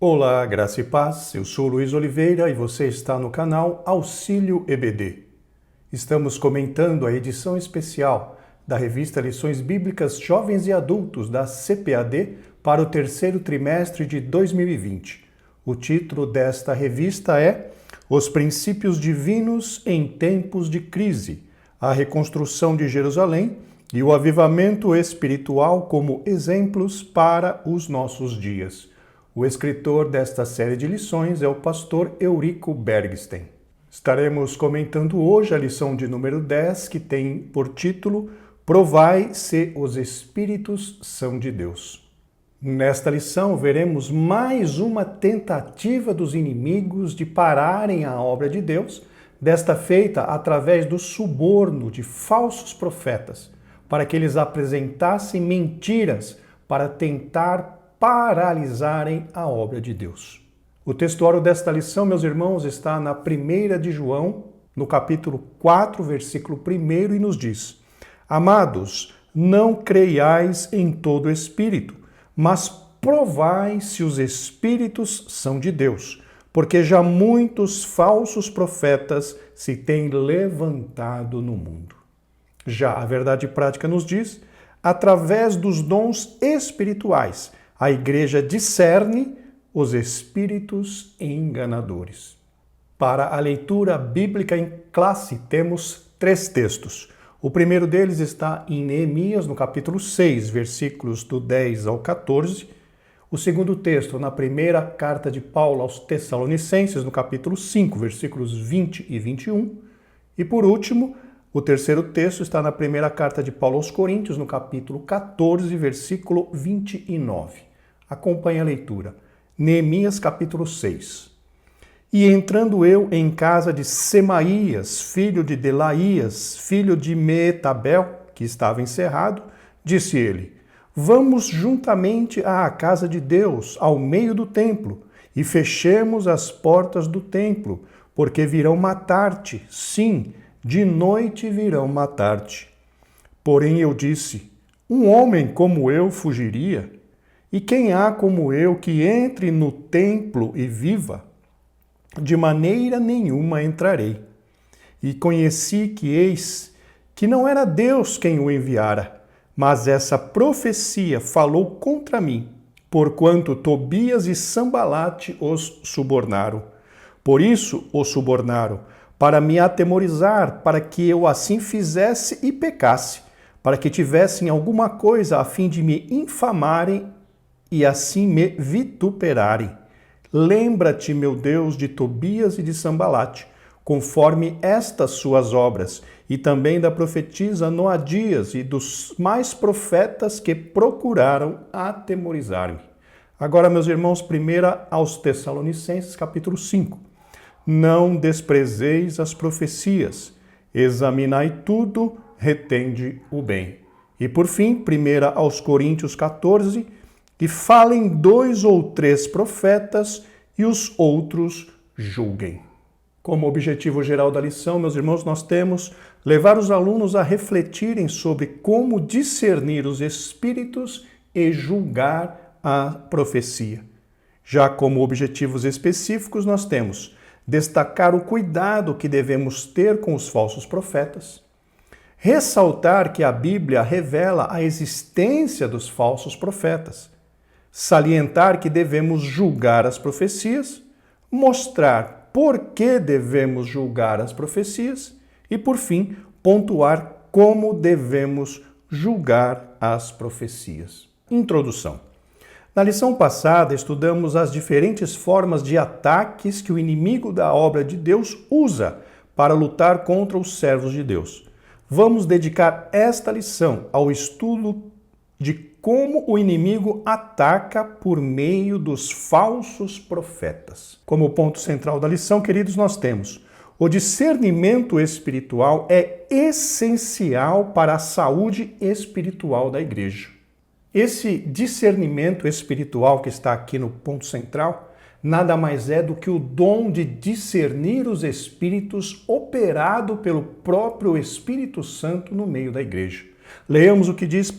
Olá, graça e paz. Eu sou Luiz Oliveira e você está no canal Auxílio EBD. Estamos comentando a edição especial da revista Lições Bíblicas Jovens e Adultos da CPAD para o terceiro trimestre de 2020. O título desta revista é Os Princípios Divinos em Tempos de Crise, a Reconstrução de Jerusalém e o Avivamento Espiritual como exemplos para os nossos dias. O escritor desta série de lições é o pastor Eurico Bergsten. Estaremos comentando hoje a lição de número 10, que tem por título Provai se os Espíritos são de Deus. Nesta lição, veremos mais uma tentativa dos inimigos de pararem a obra de Deus, desta feita através do suborno de falsos profetas, para que eles apresentassem mentiras para tentar paralisarem a obra de Deus. O textuário desta lição, meus irmãos, está na 1 de João, no capítulo 4, versículo 1, e nos diz: Amados, não creiais em todo espírito, mas provai se os espíritos são de Deus, porque já muitos falsos profetas se têm levantado no mundo. Já a verdade prática nos diz, através dos dons espirituais, a igreja discerne os espíritos enganadores. Para a leitura bíblica em classe, temos 3 textos. O primeiro deles está em Neemias, no capítulo 6, versículos do 10 ao 14. O segundo texto, na primeira carta de Paulo aos Tessalonicenses, no capítulo 5, versículos 20 e 21. E por último, o terceiro texto está na primeira carta de Paulo aos Coríntios, no capítulo 14, versículo 29. Acompanhe a leitura. Neemias, capítulo 6. E entrando eu em casa de Semaías, filho de Delaías, filho de Meetabel, que estava encerrado, disse ele: Vamos juntamente à casa de Deus, ao meio do templo, e fechemos as portas do templo, porque virão matar-te, sim, de noite virão matar-te. Porém eu disse, um homem como eu fugiria? E quem há como eu que entre no templo e viva? De maneira nenhuma entrarei. E conheci que eis que não era Deus quem o enviara, mas essa profecia falou contra mim, porquanto Tobias e Sambalate os subornaram. Por isso os subornaram, para me atemorizar, para que eu assim fizesse e pecasse, para que tivessem alguma coisa a fim de me infamarem e assim me vituperarem. Lembra-te, meu Deus, de Tobias e de Sambalate, conforme estas suas obras, e também da profetisa Noadias e dos mais profetas que procuraram atemorizar-me. Agora, meus irmãos, 1 aos Tessalonicenses, capítulo 5. Não desprezeis as profecias, examinai tudo, retende o bem. E por fim, 1 aos Coríntios 14, e falem 2 ou 3 profetas e os outros julguem. Como objetivo geral da lição, meus irmãos, nós temos levar os alunos a refletirem sobre como discernir os espíritos e julgar a profecia. Já como objetivos específicos, nós temos destacar o cuidado que devemos ter com os falsos profetas, ressaltar que a Bíblia revela a existência dos falsos profetas, salientar que devemos julgar as profecias, mostrar por que devemos julgar as profecias e, por fim, pontuar como devemos julgar as profecias. Introdução. Na lição passada, estudamos as diferentes formas de ataques que o inimigo da obra de Deus usa para lutar contra os servos de Deus. Vamos dedicar esta lição ao estudo de como o inimigo ataca por meio dos falsos profetas. Como ponto central da lição, queridos, nós temos o discernimento espiritual é essencial para a saúde espiritual da igreja. Esse discernimento espiritual que está aqui no ponto central nada mais é do que o dom de discernir os espíritos operado pelo próprio Espírito Santo no meio da igreja. Leamos o que diz 1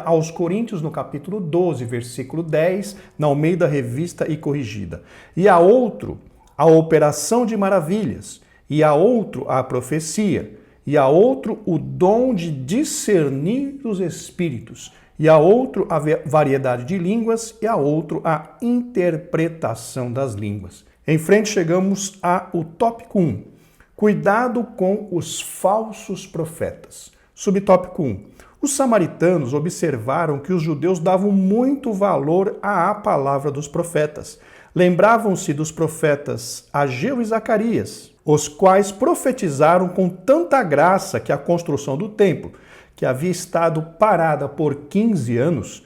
aos Coríntios, no capítulo 12, versículo 10, na Almeida Revista e Corrigida. E a outro, a operação de maravilhas, e a outro, a profecia, e a outro, o dom de discernir os espíritos, e a outro, a variedade de línguas, e a outro, a interpretação das línguas. Em frente chegamos ao tópico 1. Cuidado com os falsos profetas. Subtópico 1. Os samaritanos observaram que os judeus davam muito valor à palavra dos profetas. Lembravam-se dos profetas Ageu e Zacarias, os quais profetizaram com tanta graça que a construção do templo, que havia estado parada por 15 anos,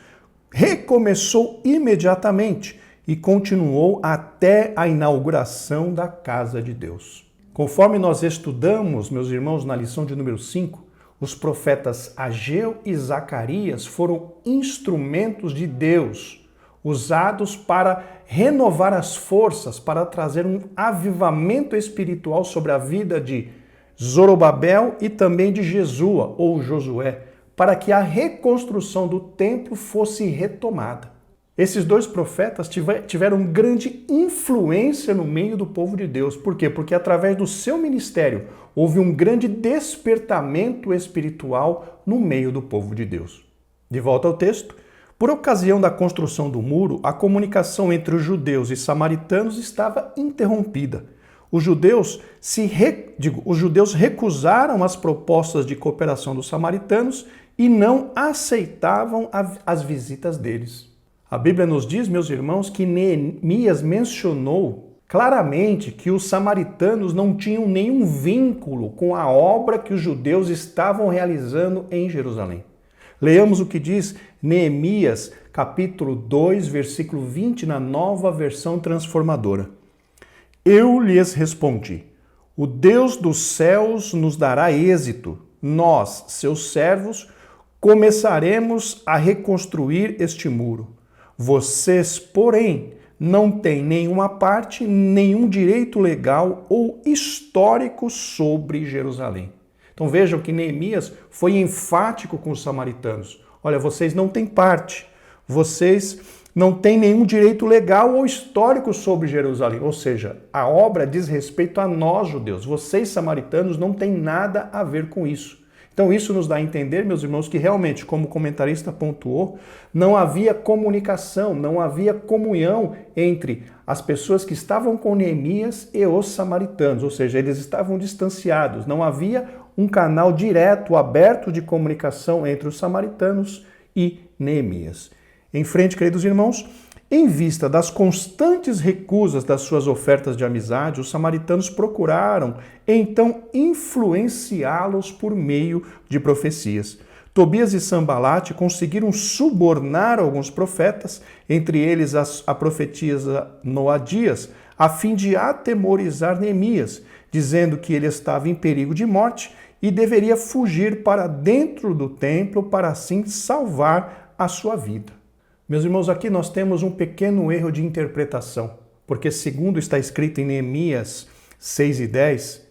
recomeçou imediatamente e continuou até a inauguração da casa de Deus. Conforme nós estudamos, meus irmãos, na lição de número 5, os profetas Ageu e Zacarias foram instrumentos de Deus, usados para renovar as forças, para trazer um avivamento espiritual sobre a vida de Zorobabel e também de Jesua, ou Josué, para que a reconstrução do templo fosse retomada. Esses dois profetas tiveram grande influência no meio do povo de Deus. Por quê? Porque através do seu ministério houve um grande despertamento espiritual no meio do povo de Deus. De volta ao texto. Por ocasião da construção do muro, a comunicação entre os judeus e samaritanos estava interrompida. Os judeus recusaram as propostas de cooperação dos samaritanos e não aceitavam as visitas deles. A Bíblia nos diz, meus irmãos, que Neemias mencionou claramente que os samaritanos não tinham nenhum vínculo com a obra que os judeus estavam realizando em Jerusalém. Leamos o que diz Neemias, capítulo 2, versículo 20, na Nova Versão Transformadora. Eu lhes respondi: o Deus dos céus nos dará êxito. Nós, seus servos, começaremos a reconstruir este muro. Vocês, porém, não têm nenhuma parte, nenhum direito legal ou histórico sobre Jerusalém. Então vejam que Neemias foi enfático com os samaritanos. Olha, vocês não têm parte, vocês não têm nenhum direito legal ou histórico sobre Jerusalém. Ou seja, a obra diz respeito a nós, judeus. Vocês, samaritanos, não têm nada a ver com isso. Então isso nos dá a entender, meus irmãos, que realmente, como o comentarista pontuou, não havia comunicação, não havia comunhão entre as pessoas que estavam com Neemias e os samaritanos, ou seja, eles estavam distanciados, não havia um canal direto, aberto de comunicação entre os samaritanos e Neemias. Em frente, queridos irmãos, em vista das constantes recusas das suas ofertas de amizade, os samaritanos procuraram, então, influenciá-los por meio de profecias. Tobias e Sambalate conseguiram subornar alguns profetas, entre eles a profetisa Noadias, a fim de atemorizar Neemias, dizendo que ele estava em perigo de morte e deveria fugir para dentro do templo para assim salvar a sua vida. Meus irmãos, aqui nós temos um pequeno erro de interpretação, porque segundo está escrito em Neemias 6:10,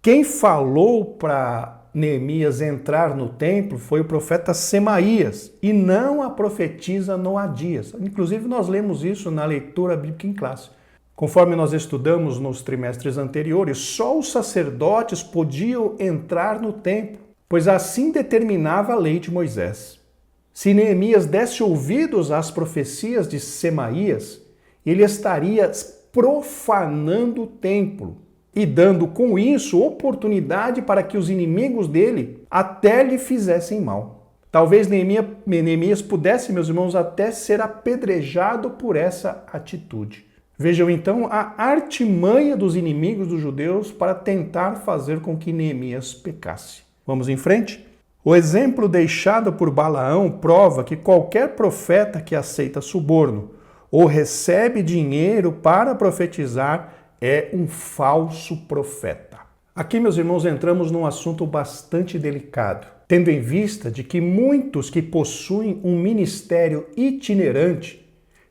quem falou para Neemias entrar no templo foi o profeta Semaías e não a profetisa Noadias. Inclusive nós lemos isso na leitura bíblica em classe. Conforme nós estudamos nos trimestres anteriores, só os sacerdotes podiam entrar no templo, pois assim determinava a lei de Moisés. Se Neemias desse ouvidos às profecias de Semaías, ele estaria profanando o templo e dando com isso oportunidade para que os inimigos dele até lhe fizessem mal. Talvez Neemias pudesse, meus irmãos, até ser apedrejado por essa atitude. Vejam então a artimanha dos inimigos dos judeus para tentar fazer com que Neemias pecasse. Vamos em frente? O exemplo deixado por Balaão prova que qualquer profeta que aceita suborno ou recebe dinheiro para profetizar é um falso profeta. Aqui, meus irmãos, entramos num assunto bastante delicado, tendo em vista de que muitos que possuem um ministério itinerante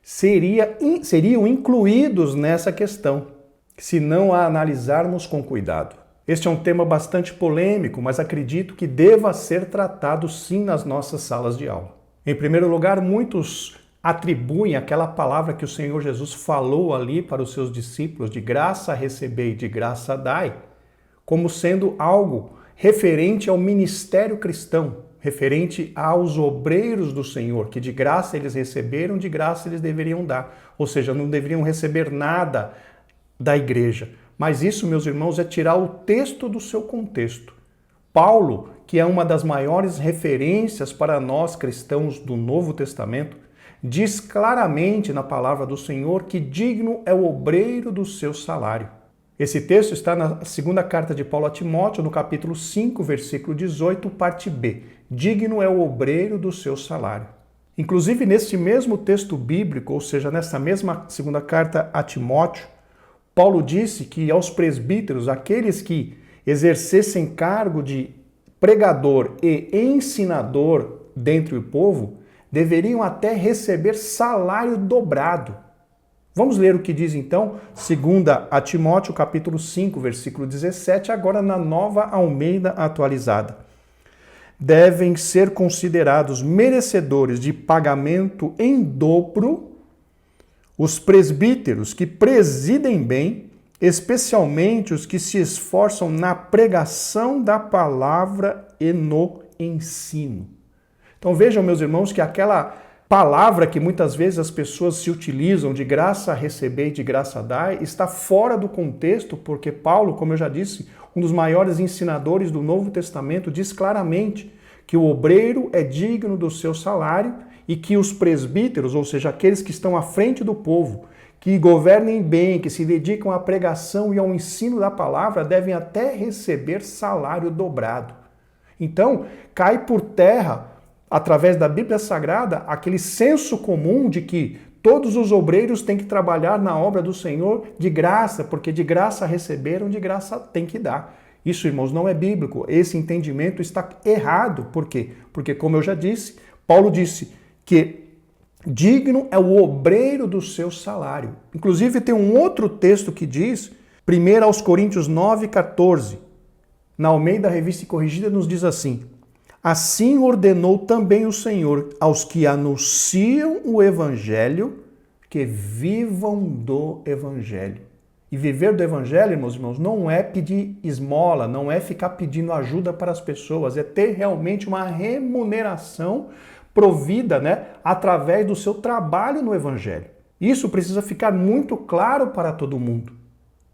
seriam incluídos nessa questão, se não a analisarmos com cuidado. Este é um tema bastante polêmico, mas acredito que deva ser tratado sim nas nossas salas de aula. Em primeiro lugar, muitos atribuem aquela palavra que o Senhor Jesus falou ali para os seus discípulos, de graça recebei e de graça dai, como sendo algo referente ao ministério cristão, referente aos obreiros do Senhor, que de graça eles receberam, de graça eles deveriam dar. Ou seja, não deveriam receber nada da igreja. Mas isso, meus irmãos, é tirar o texto do seu contexto. Paulo, que é uma das maiores referências para nós cristãos do Novo Testamento, diz claramente na palavra do Senhor que digno é o obreiro do seu salário. Esse texto está na segunda carta de Paulo a Timóteo, no capítulo 5, versículo 18, parte B. Digno é o obreiro do seu salário. Inclusive, neste mesmo texto bíblico, ou seja, nessa mesma segunda carta a Timóteo, Paulo disse que aos presbíteros, aqueles que exercessem cargo de pregador e ensinador dentre o povo, deveriam até receber salário dobrado. Vamos ler o que diz então, 2 a Timóteo, capítulo 5, versículo 17, agora na Nova Almeida atualizada. Devem ser considerados merecedores de pagamento em dobro os presbíteros que presidem bem, especialmente os que se esforçam na pregação da palavra e no ensino. Então vejam, meus irmãos, que aquela palavra que muitas vezes as pessoas se utilizam de graça receber e de graça dar, está fora do contexto, porque Paulo, como eu já disse, um dos maiores ensinadores do Novo Testamento, diz claramente que o obreiro é digno do seu salário e que os presbíteros, ou seja, aqueles que estão à frente do povo, que governem bem, que se dedicam à pregação e ao ensino da palavra, devem até receber salário dobrado. Então, cai por terra, através da Bíblia Sagrada, aquele senso comum de que todos os obreiros têm que trabalhar na obra do Senhor de graça, porque de graça receberam, de graça tem que dar. Isso, irmãos, não é bíblico. Esse entendimento está errado. Por quê? Porque, como eu já disse, Paulo disse que digno é o obreiro do seu salário. Inclusive, tem um outro texto que diz, 1 aos Coríntios 9, 14, na Almeida Revista e Corrigida, nos diz assim: assim ordenou também o Senhor aos que anunciam o Evangelho, que vivam do Evangelho. E viver do Evangelho, meus irmãos, não é pedir esmola, não é ficar pedindo ajuda para as pessoas, é ter realmente uma remuneração provida, através do seu trabalho no Evangelho. Isso precisa ficar muito claro para todo mundo.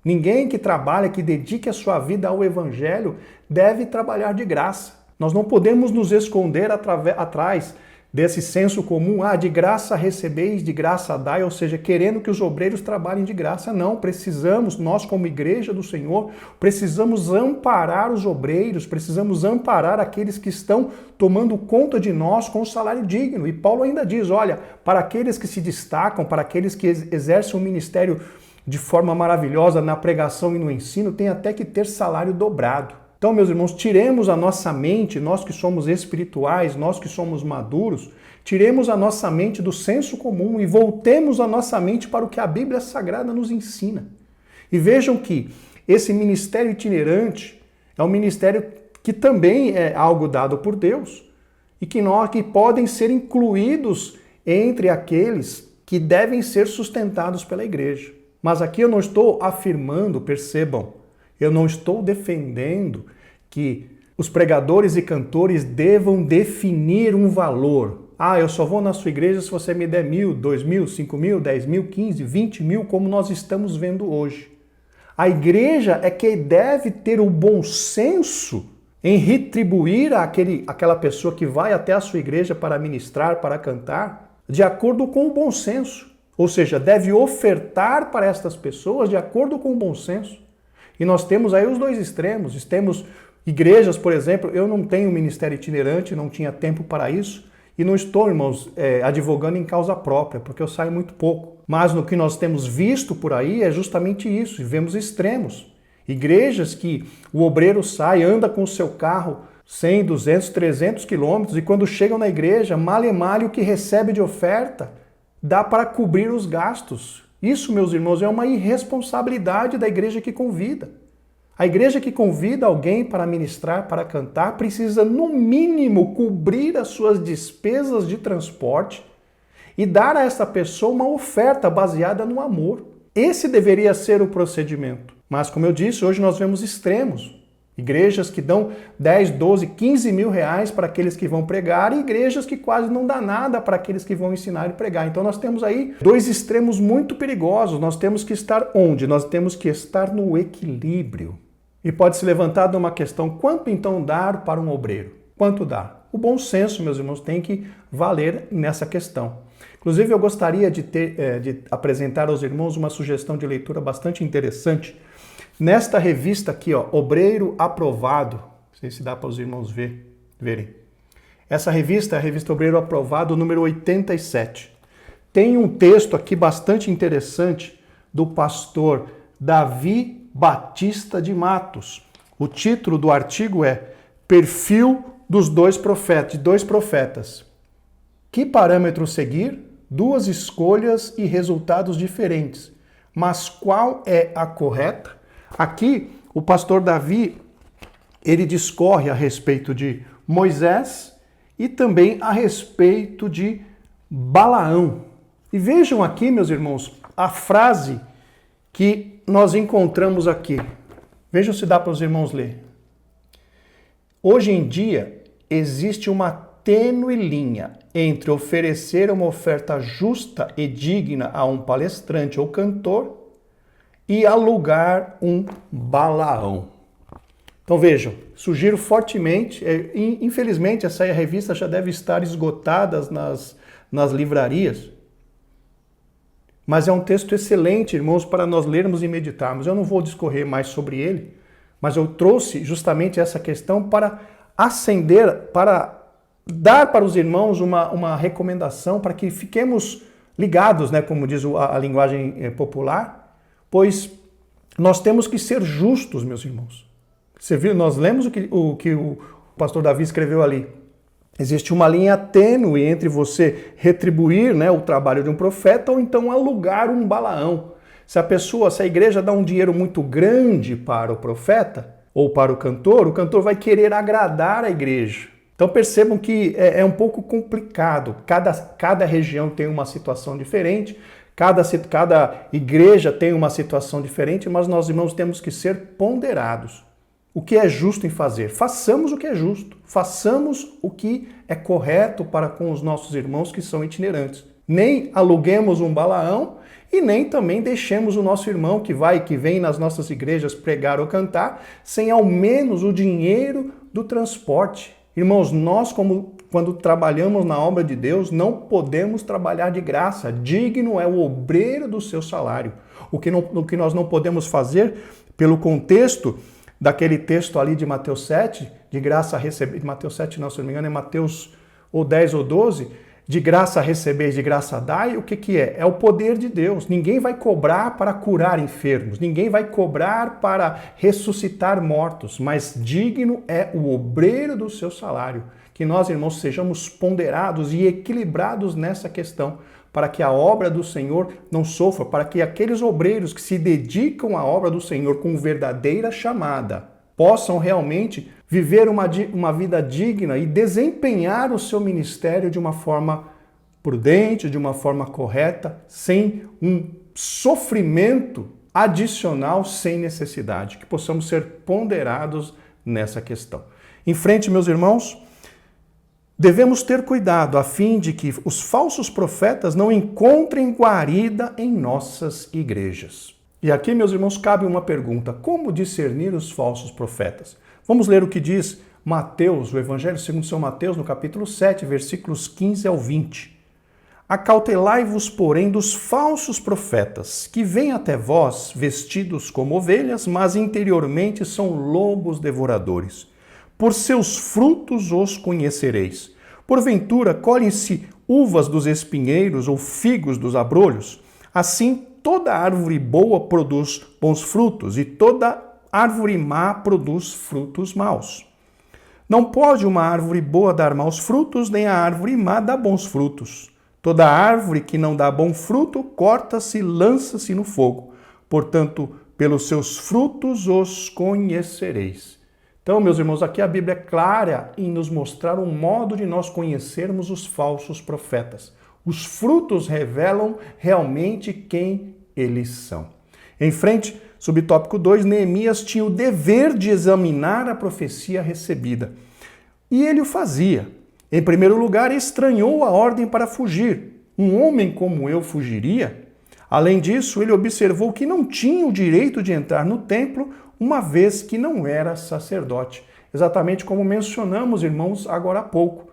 Ninguém que trabalha, que dedique a sua vida ao Evangelho, deve trabalhar de graça. Nós não podemos nos esconder atrás desse senso comum, de graça recebeis, de graça dai, ou seja, querendo que os obreiros trabalhem de graça. Não, precisamos, nós como igreja do Senhor, precisamos amparar os obreiros, precisamos amparar aqueles que estão tomando conta de nós com um salário digno. E Paulo ainda diz, olha, para aqueles que se destacam, para aqueles que exercem o ministério de forma maravilhosa na pregação e no ensino, tem até que ter salário dobrado. Então, meus irmãos, tiremos a nossa mente, nós que somos espirituais, nós que somos maduros, tiremos a nossa mente do senso comum e voltemos a nossa mente para o que a Bíblia Sagrada nos ensina. E vejam que esse ministério itinerante é um ministério que também é algo dado por Deus e que podem ser incluídos entre aqueles que devem ser sustentados pela igreja. Mas aqui eu não estou afirmando, percebam, eu não estou defendendo que os pregadores e cantores devam definir um valor. Eu só vou na sua igreja se você me der 1.000, 2.000, 5.000, 10.000, 15, 20 mil, como nós estamos vendo hoje. A igreja é que deve ter o bom senso em retribuir aquela pessoa que vai até a sua igreja para ministrar, para cantar, de acordo com o bom senso. Ou seja, deve ofertar para estas pessoas de acordo com o bom senso. E nós temos aí os dois extremos. Temos igrejas, por exemplo, eu não tenho ministério itinerante, não tinha tempo para isso, e não estou, irmãos, advogando em causa própria, porque eu saio muito pouco. Mas no que nós temos visto por aí é justamente isso, e vemos extremos. Igrejas que o obreiro sai, anda com o seu carro 100, 200, 300 quilômetros, e quando chegam na igreja, mal e mal o que recebe de oferta dá para cobrir os gastos. Isso, meus irmãos, é uma irresponsabilidade da igreja que convida. A igreja que convida alguém para ministrar, para cantar, precisa, no mínimo, cobrir as suas despesas de transporte e dar a essa pessoa uma oferta baseada no amor. Esse deveria ser o procedimento. Mas, como eu disse, hoje nós vemos extremos. Igrejas que dão 10, 12, 15 mil reais para aqueles que vão pregar e igrejas que quase não dão nada para aqueles que vão ensinar e pregar. Então nós temos aí dois extremos muito perigosos. Nós temos que estar onde? Nós temos que estar no equilíbrio. E pode se levantar uma questão, quanto então dar para um obreiro? Quanto dar? O bom senso, meus irmãos, tem que valer nessa questão. Inclusive eu gostaria de apresentar aos irmãos uma sugestão de leitura bastante interessante. Nesta revista aqui, ó, Obreiro Aprovado, não sei se dá para os irmãos verem. Essa revista é a revista Obreiro Aprovado, número 87. Tem um texto aqui bastante interessante do pastor Davi Batista de Matos. O título do artigo é Perfil dos dois profetas. Que parâmetro seguir? Duas escolhas e resultados diferentes. Mas qual é a correta? Aqui, o pastor Davi, ele discorre a respeito de Moisés e também a respeito de Balaão. E vejam aqui, meus irmãos, a frase que nós encontramos aqui. Vejam se dá para os irmãos ler. Hoje em dia, existe uma tênue linha entre oferecer uma oferta justa e digna a um palestrante ou cantor e alugar um Balaão. Então vejam, sugiro fortemente, infelizmente essa revista já deve estar esgotada nas livrarias, mas é um texto excelente, irmãos, para nós lermos e meditarmos. Eu não vou discorrer mais sobre ele, mas eu trouxe justamente essa questão para para dar para os irmãos uma recomendação para que fiquemos ligados, né, como diz a linguagem popular, pois nós temos que ser justos, meus irmãos. Você viu, nós lemos o que o pastor Davi escreveu ali. Existe uma linha tênue entre você retribuir, né, o trabalho de um profeta ou então alugar um Balaão. Se a igreja dá um dinheiro muito grande para o profeta ou para o cantor vai querer agradar a igreja. Então percebam que é um pouco complicado. Cada região tem uma situação diferente. Cada igreja tem uma situação diferente, mas nós, irmãos, temos que ser ponderados. O que é justo em fazer? Façamos o que é justo. Façamos o que é correto para com os nossos irmãos que são itinerantes. Nem aluguemos um Balaão e nem também deixemos o nosso irmão que vem nas nossas igrejas pregar ou cantar sem ao menos o dinheiro do transporte. Irmãos, nós quando trabalhamos na obra de Deus, não podemos trabalhar de graça. Digno é o obreiro do seu salário. O que nós não podemos fazer, pelo contexto daquele texto ali de Mateus 7, de graça a receber, Mateus 7 não, se não me engano, é Mateus ou 10 ou 12, de graça a receber, de graça a dar, e o que é? É o poder de Deus. Ninguém vai cobrar para curar enfermos, ninguém vai cobrar para ressuscitar mortos, mas digno é o obreiro do seu salário. Que nós, irmãos, sejamos ponderados e equilibrados nessa questão, para que a obra do Senhor não sofra, para que aqueles obreiros que se dedicam à obra do Senhor com verdadeira chamada possam realmente viver uma vida digna e desempenhar o seu ministério de uma forma prudente, de uma forma correta, sem um sofrimento adicional, sem necessidade. Que possamos ser ponderados nessa questão. Em frente, meus irmãos, devemos ter cuidado a fim de que os falsos profetas não encontrem guarida em nossas igrejas. E aqui, meus irmãos, cabe uma pergunta: como discernir os falsos profetas? Vamos ler o que diz Mateus, o Evangelho segundo São Mateus, no capítulo 7, versículos 15 ao 20. Acautelai-vos, porém, dos falsos profetas, que vêm até vós vestidos como ovelhas, mas interiormente são lobos devoradores. Por seus frutos os conhecereis. Porventura, colhem-se uvas dos espinheiros ou figos dos abrolhos? Assim, toda árvore boa produz bons frutos, e toda árvore má produz frutos maus. Não pode uma árvore boa dar maus frutos, nem a árvore má dar bons frutos. Toda árvore que não dá bom fruto, corta-se e lança-se no fogo. Portanto, pelos seus frutos os conhecereis. Então, meus irmãos, aqui a Bíblia é clara em nos mostrar um modo de nós conhecermos os falsos profetas. Os frutos revelam realmente quem eles são. Em frente, subtópico 2, Neemias tinha o dever de examinar a profecia recebida. E ele o fazia. Em primeiro lugar, estranhou a ordem para fugir. Um homem como eu fugiria? Além disso, ele observou que não tinha o direito de entrar no templo, uma vez que não era sacerdote. Exatamente como mencionamos, irmãos, agora há pouco.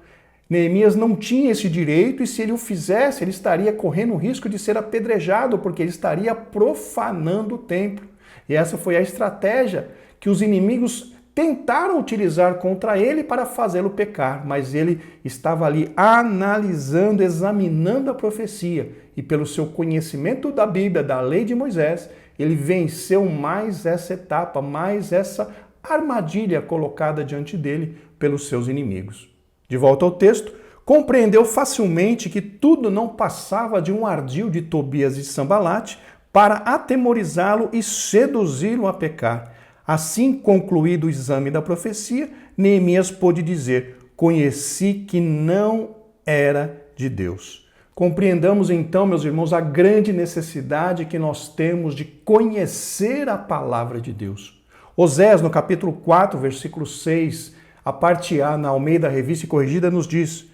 Neemias não tinha esse direito e se ele o fizesse, ele estaria correndo o risco de ser apedrejado, porque ele estaria profanando o templo. E essa foi a estratégia que os inimigos tentaram utilizar contra ele para fazê-lo pecar, mas ele estava ali analisando, examinando a profecia e pelo seu conhecimento da Bíblia, da lei de Moisés, ele venceu mais essa etapa, mais essa armadilha colocada diante dele pelos seus inimigos. De volta ao texto, compreendeu facilmente que tudo não passava de um ardil de Tobias e Sanbalate para atemorizá-lo e seduzi-lo a pecar. Assim, concluído o exame da profecia, Neemias pôde dizer: conheci que não era de Deus. Compreendamos então, meus irmãos, a grande necessidade que nós temos de conhecer a palavra de Deus. Osés, no capítulo 4, versículo 6, a parte A, na Almeida Revista e Corrigida, nos diz: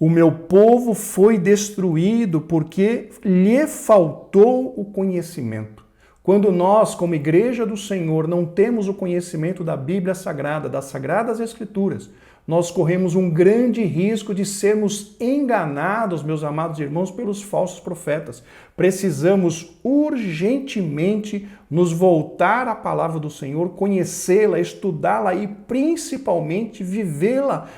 o meu povo foi destruído porque lhe faltou o conhecimento. Quando nós, como Igreja do Senhor, não temos o conhecimento da Bíblia Sagrada, das Sagradas Escrituras, nós corremos um grande risco de sermos enganados, meus amados irmãos, pelos falsos profetas. Precisamos urgentemente nos voltar à palavra do Senhor, conhecê-la, estudá-la e principalmente vivê-la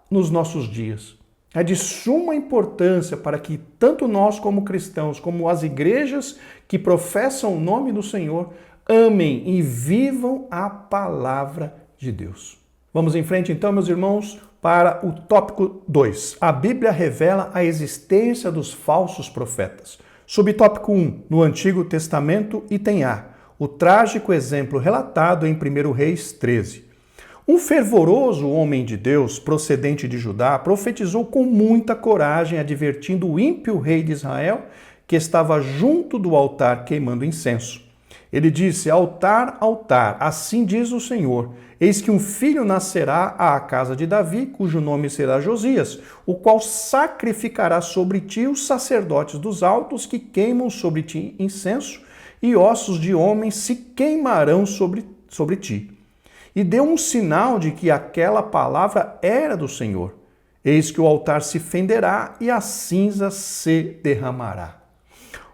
nos nossos dias. É de suma importância para que tanto nós como cristãos, como as igrejas que professam o nome do Senhor, amem e vivam a palavra de Deus. Vamos em frente então, meus irmãos, para o tópico 2. A Bíblia revela a existência dos falsos profetas. Subtópico 1. No Antigo Testamento, item A. O trágico exemplo relatado em 1 Reis 13. Um fervoroso homem de Deus, procedente de Judá, profetizou com muita coragem, advertindo o ímpio rei de Israel, que estava junto do altar queimando incenso. Ele disse: altar, altar, assim diz o Senhor, eis que um filho nascerá à casa de Davi, cujo nome será Josias, o qual sacrificará sobre ti os sacerdotes dos altos que queimam sobre ti incenso, e ossos de homens se queimarão sobre ti. E deu um sinal de que aquela palavra era do Senhor. Eis que o altar se fenderá e a cinza se derramará.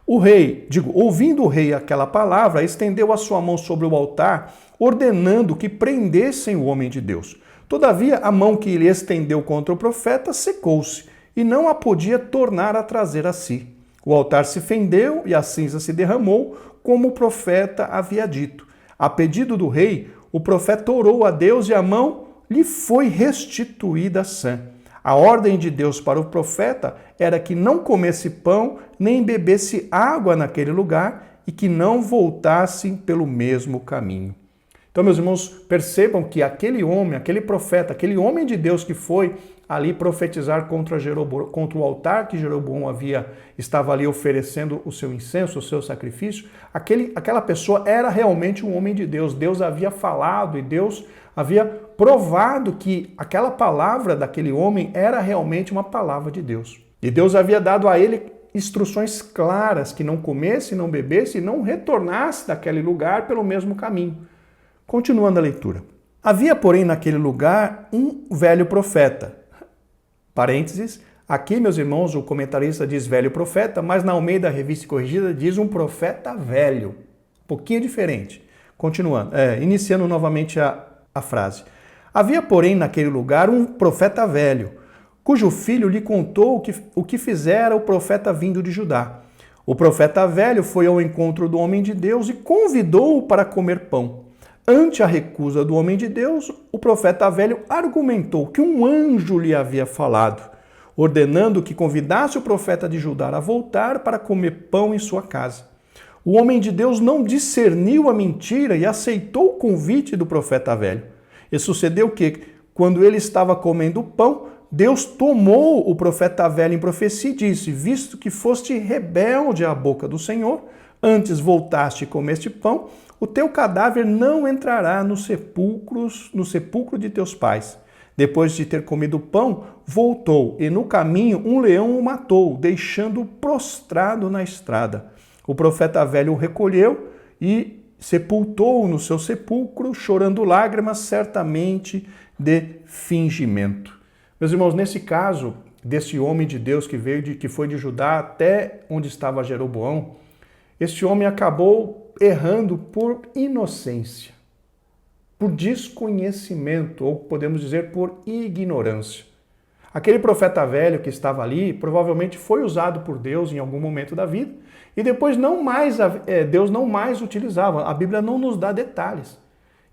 Ouvindo o rei aquela palavra, estendeu a sua mão sobre o altar, ordenando que prendessem o homem de Deus. Todavia, a mão que ele estendeu contra o profeta secou-se, e não a podia tornar a trazer a si. O altar se fendeu e a cinza se derramou, como o profeta havia dito. A pedido do rei, o profeta orou a Deus e a mão lhe foi restituída sã. A ordem de Deus para o profeta era que não comesse pão nem bebesse água naquele lugar e que não voltassem pelo mesmo caminho. Então, meus irmãos, percebam que aquele homem, aquele profeta, aquele homem de Deus que foi ali profetizar contra o altar que Jeroboão estava ali oferecendo o seu incenso, o seu sacrifício, aquela pessoa era realmente um homem de Deus. Deus havia falado e Deus havia provado que aquela palavra daquele homem era realmente uma palavra de Deus. E Deus havia dado a ele instruções claras, que não comesse, não bebesse e não retornasse daquele lugar pelo mesmo caminho. Continuando a leitura. Havia, porém, naquele lugar um velho profeta. Parênteses, aqui, meus irmãos, o comentarista diz velho profeta, mas na Almeida Revista e Corrigida diz um profeta velho. Um pouquinho diferente. Continuando, iniciando novamente a frase. Havia, porém, naquele lugar um profeta velho, cujo filho lhe contou o que fizera o profeta vindo de Judá. O profeta velho foi ao encontro do homem de Deus e convidou-o para comer pão. Ante a recusa do homem de Deus, o profeta velho argumentou que um anjo lhe havia falado, ordenando que convidasse o profeta de Judá a voltar para comer pão em sua casa. O homem de Deus não discerniu a mentira e aceitou o convite do profeta velho. E sucedeu que, quando ele estava comendo pão, Deus tomou o profeta velho em profecia e disse: visto que foste rebelde à boca do Senhor, antes voltaste e comeste pão, o teu cadáver não entrará no sepulcro de teus pais. Depois de ter comido pão, voltou, e no caminho um leão o matou, deixando-o prostrado na estrada. O profeta velho o recolheu e sepultou-o no seu sepulcro, chorando lágrimas, certamente de fingimento. Meus irmãos, nesse caso desse homem de Deus que foi de Judá até onde estava Jeroboão, este homem acabou errando por inocência, por desconhecimento, ou podemos dizer por ignorância. Aquele profeta velho que estava ali provavelmente foi usado por Deus em algum momento da vida e depois Deus não mais utilizava. A Bíblia não nos dá detalhes.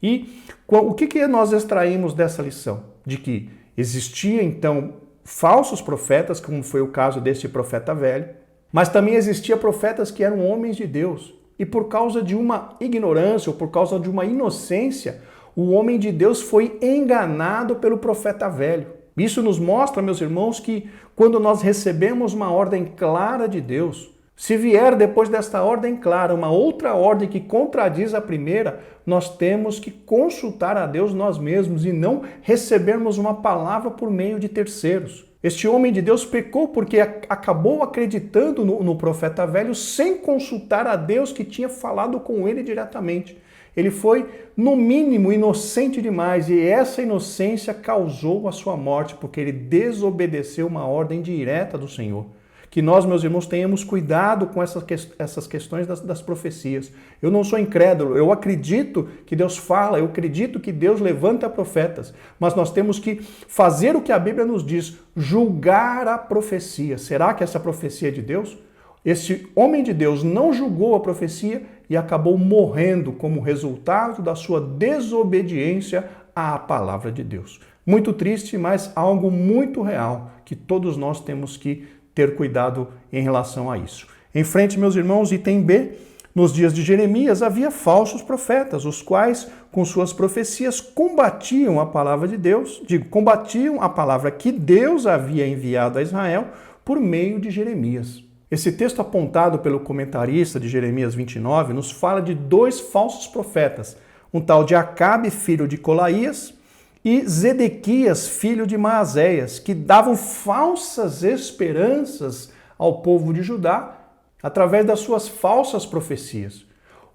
E o que nós extraímos dessa lição? De que existia então falsos profetas, como foi o caso deste profeta velho, mas também existia profetas que eram homens de Deus. E por causa de uma ignorância ou por causa de uma inocência, o homem de Deus foi enganado pelo profeta velho. Isso nos mostra, meus irmãos, que quando nós recebemos uma ordem clara de Deus, se vier depois desta ordem clara uma outra ordem que contradiz a primeira, nós temos que consultar a Deus nós mesmos e não recebermos uma palavra por meio de terceiros. Este homem de Deus pecou porque acabou acreditando no profeta velho sem consultar a Deus que tinha falado com ele diretamente. Ele foi, no mínimo, inocente demais e essa inocência causou a sua morte porque ele desobedeceu uma ordem direta do Senhor. Que nós, meus irmãos, tenhamos cuidado com essas questões das profecias. Eu não sou incrédulo, eu acredito que Deus fala, eu acredito que Deus levanta profetas, mas nós temos que fazer o que a Bíblia nos diz, julgar a profecia. Será que essa profecia é de Deus? Esse homem de Deus não julgou a profecia e acabou morrendo como resultado da sua desobediência à palavra de Deus. Muito triste, mas algo muito real que todos nós temos que ter cuidado em relação a isso. Em frente, meus irmãos, item B, nos dias de Jeremias havia falsos profetas, os quais, com suas profecias, combatiam a palavra de Deus, combatiam a palavra que Deus havia enviado a Israel por meio de Jeremias. Esse texto apontado pelo comentarista de Jeremias 29 nos fala de dois falsos profetas, um tal de Acabe, filho de Colaías, e Zedequias, filho de Maazéias, que davam falsas esperanças ao povo de Judá através das suas falsas profecias.